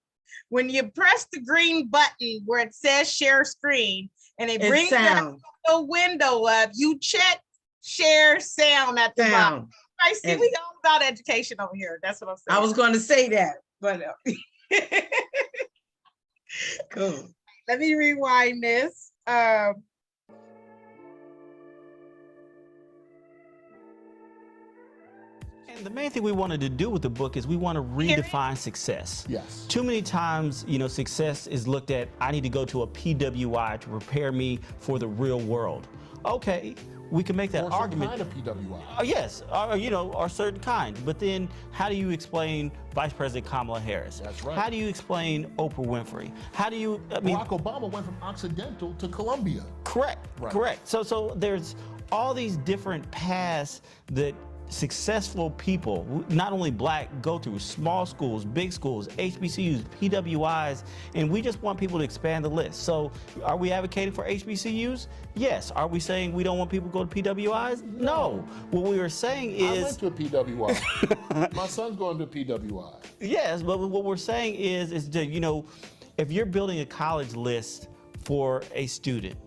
when you press the green button where it says share screen and it brings the window up, you check share sound at the bottom. I see, we all about education over here. That's what I'm saying. I was going to say that, but cool. Let me rewind this. And the main thing we wanted to do with the book is we want to redefine success. Yes. Too many times, you know, success is looked at, I need to go to a PWI to prepare me for the real world. Okay, we can make that argument. Kind of PWI. Yes, you know, or certain kind. But then how do you explain Vice President Kamala Harris? That's right. How do you explain Oprah Winfrey? How do you, I mean, Barack Obama went from Occidental to Columbia. Correct, right. Correct. So there's all these different paths that successful people, not only Black, go through small schools, big schools, HBCUs, PWIs, and we just want people to expand the list. So are we advocating for HBCUs? Yes. Are we saying we don't want people to go to PWIs? No. What we were saying is— I went to a PWI. My son's going to a PWI. Yes, but what we're saying is that, you know, if you're building a college list for a student,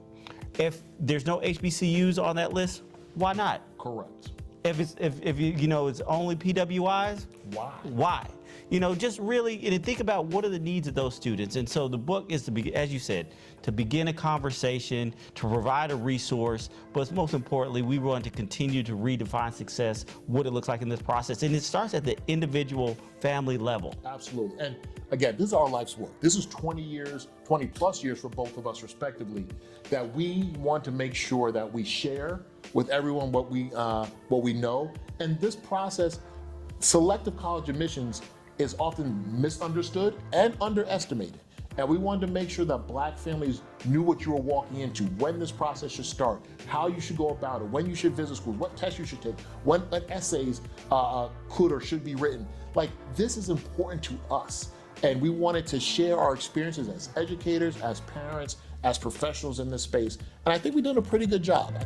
if there's no HBCUs on that list, why not? Correct. If you know it's only PWIs, why? Why? You know, just really, and think about what are the needs of those students. And so the book is to be, as you said, to begin a conversation, to provide a resource, but most importantly, we want to continue to redefine success, what it looks like in this process. And it starts at the individual family level. Absolutely. And again, this is our life's work. This is 20 years, 20 plus years for both of us respectively, that we want to make sure that we share with everyone what we know. And this process, selective college admissions, is often misunderstood and underestimated. And we wanted to make sure that Black families knew what you were walking into, when this process should start, how you should go about it, when you should visit schools, what tests you should take, when essays could or should be written. Like, this is important to us. And we wanted to share our experiences as educators, as parents, as professionals in this space. And I think we've done a pretty good job.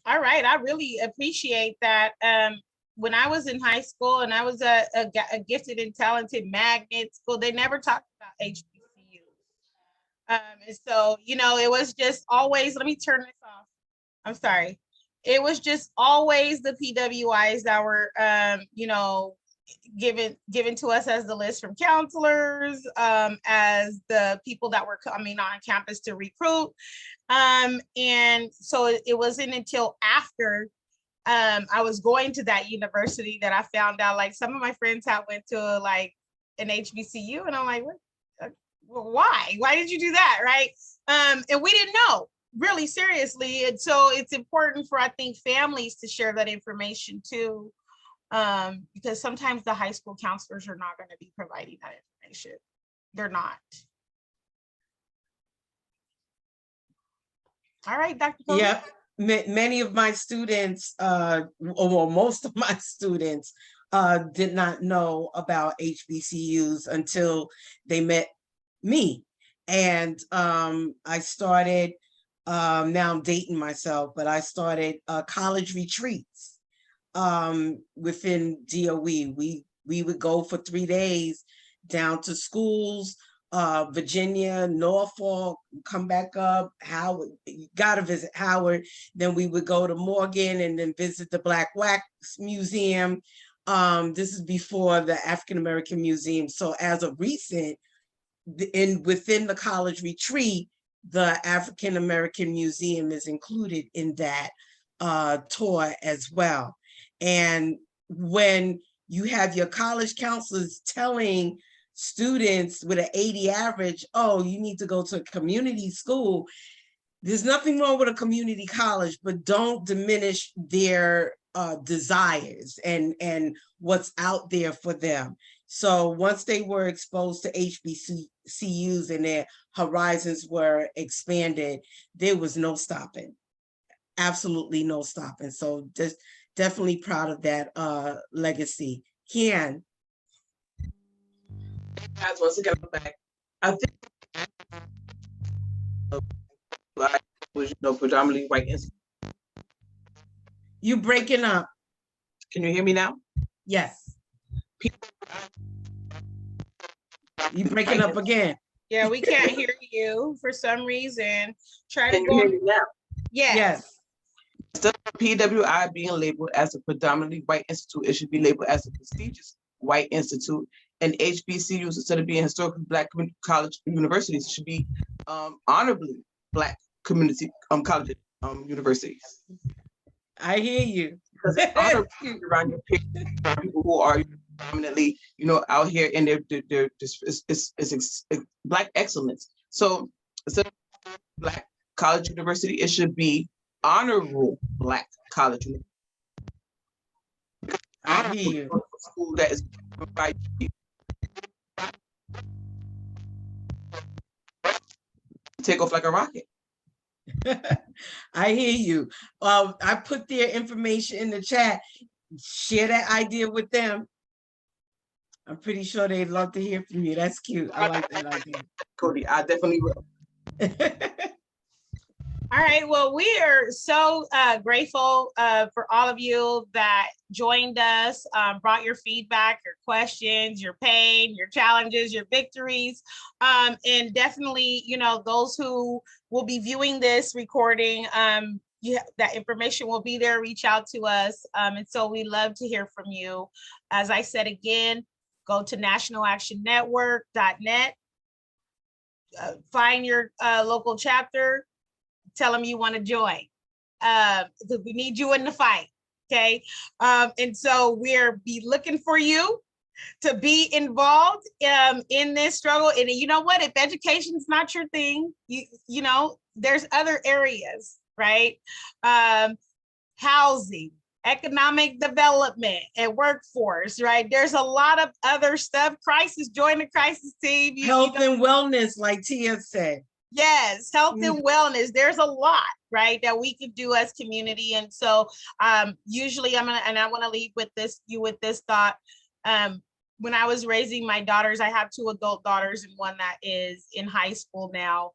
All right, I really appreciate that. When I was in high school and I was a gifted and talented magnet school, they never talked about HBCUs. And so, you know, it was just always, let me turn this off. I'm sorry. It was just always the PWIs that were, you know, given to us as the list from counselors, as the people that were coming on campus to recruit. And so it wasn't until after I was going to that university that I found out, like, some of my friends had went to like an HBCU, and I'm like, why did you do that, right? And we didn't know, really, seriously. And so it's important for, I think, families to share that information too, because sometimes the high school counselors are not going to be providing that information. They're not. All right, Dr. Cody. Yeah, many of my students, or most of my students, did not know about HBCUs until they met me. And I started, now I'm dating myself, but I started college retreats within DOE. We would go for 3 days down to schools Virginia, Norfolk, come back up, Howard, you gotta visit Howard. Then we would go to Morgan and then visit the Black Wax Museum. This is before the African American Museum. So as of recent, within the college retreat, the African American Museum is included in that tour as well. And when you have your college counselors telling students with an 80 average, oh, you need to go to a community school, there's nothing wrong with a community college, but don't diminish their desires and what's out there for them. So once they were exposed to HBCUs and their horizons were expanded, there was no stopping, absolutely no stopping. So just definitely proud of that legacy. Kian. Guys, once again, I'm back. I think was predominantly white institute. You breaking up. Can you hear me now? Yes. You breaking up again. Yeah, we can't hear you for some reason. Try to Can go. you hear me now? Yes. Yes. Instead of PWI being labeled as a predominantly white institute, it should be labeled as a prestigious white institute. And HBCUs, instead of being historically Black college universities, should be honorably Black community college universities. I hear you. Because it's honorable around your peers, people who are dominantly, out here in their it's Black excellence. So instead of Black college university, it should be honorable Black college university. I hear you. School that is by take off like a rocket. I hear you. I put their information in the chat. Share that idea with them. I'm pretty sure they'd love to hear from you. That's cute. I like that idea. Cody, I definitely will. All right. Well, we are so grateful for all of you that joined us, brought your feedback, your questions, your pain, your challenges, your victories, and definitely, those who will be viewing this recording, that information will be there. Reach out to us. And so we love to hear from you. As I said again, go to nationalactionnetwork.net, find your local chapter. Tell them you want to join because we need you in the fight. Okay. And so we'll be looking for you to be involved in this struggle. And you know what? If education is not your thing, you know, there's other areas, right? Housing, economic development, and workforce, right? There's a lot of other stuff. Crisis, join the crisis team. Health and wellness, like Tia said. Yes, health and wellness. There's a lot, right, that we could do as community. And so usually I want to leave with this thought. When I was raising my daughters, I have 2 adult daughters and one that is in high school now.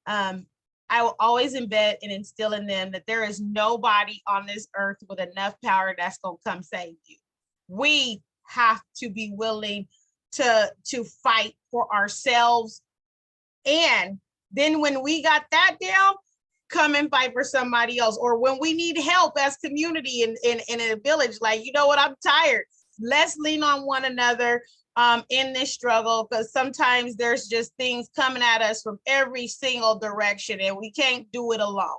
I will always embed and instill in them that there is nobody on this earth with enough power that's going to come save you. We have to be willing to fight for ourselves. And then when we got that down, come and fight for somebody else. Or when we need help as community in a village, like, you know what, I'm tired. Let's lean on one another in this struggle, because sometimes there's just things coming at us from every single direction and we can't do it alone,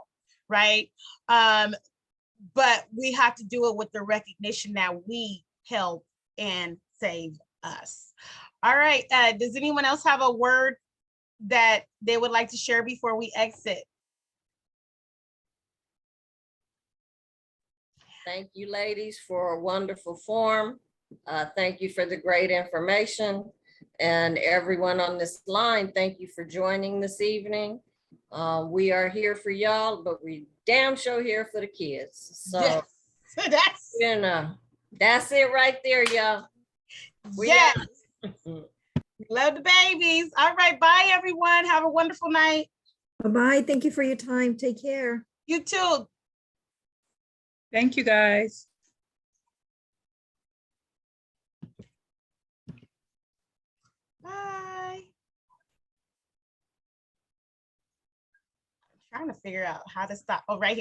right? But we have to do it with the recognition that we help and save us. All right, does anyone else have a word that they would like to share before we exit? Thank you, ladies, for a wonderful forum. Thank you for the great information. And everyone on this line, thank you for joining this evening. We are here for y'all, but we damn sure here for the kids. So yes. That's it right there, y'all. Yes. Love the babies. All right. Bye, everyone. Have a wonderful night. Bye-bye. Thank you for your time. Take care. You too. Thank you, guys. Bye. trying to figure out how to stop. Oh, right here.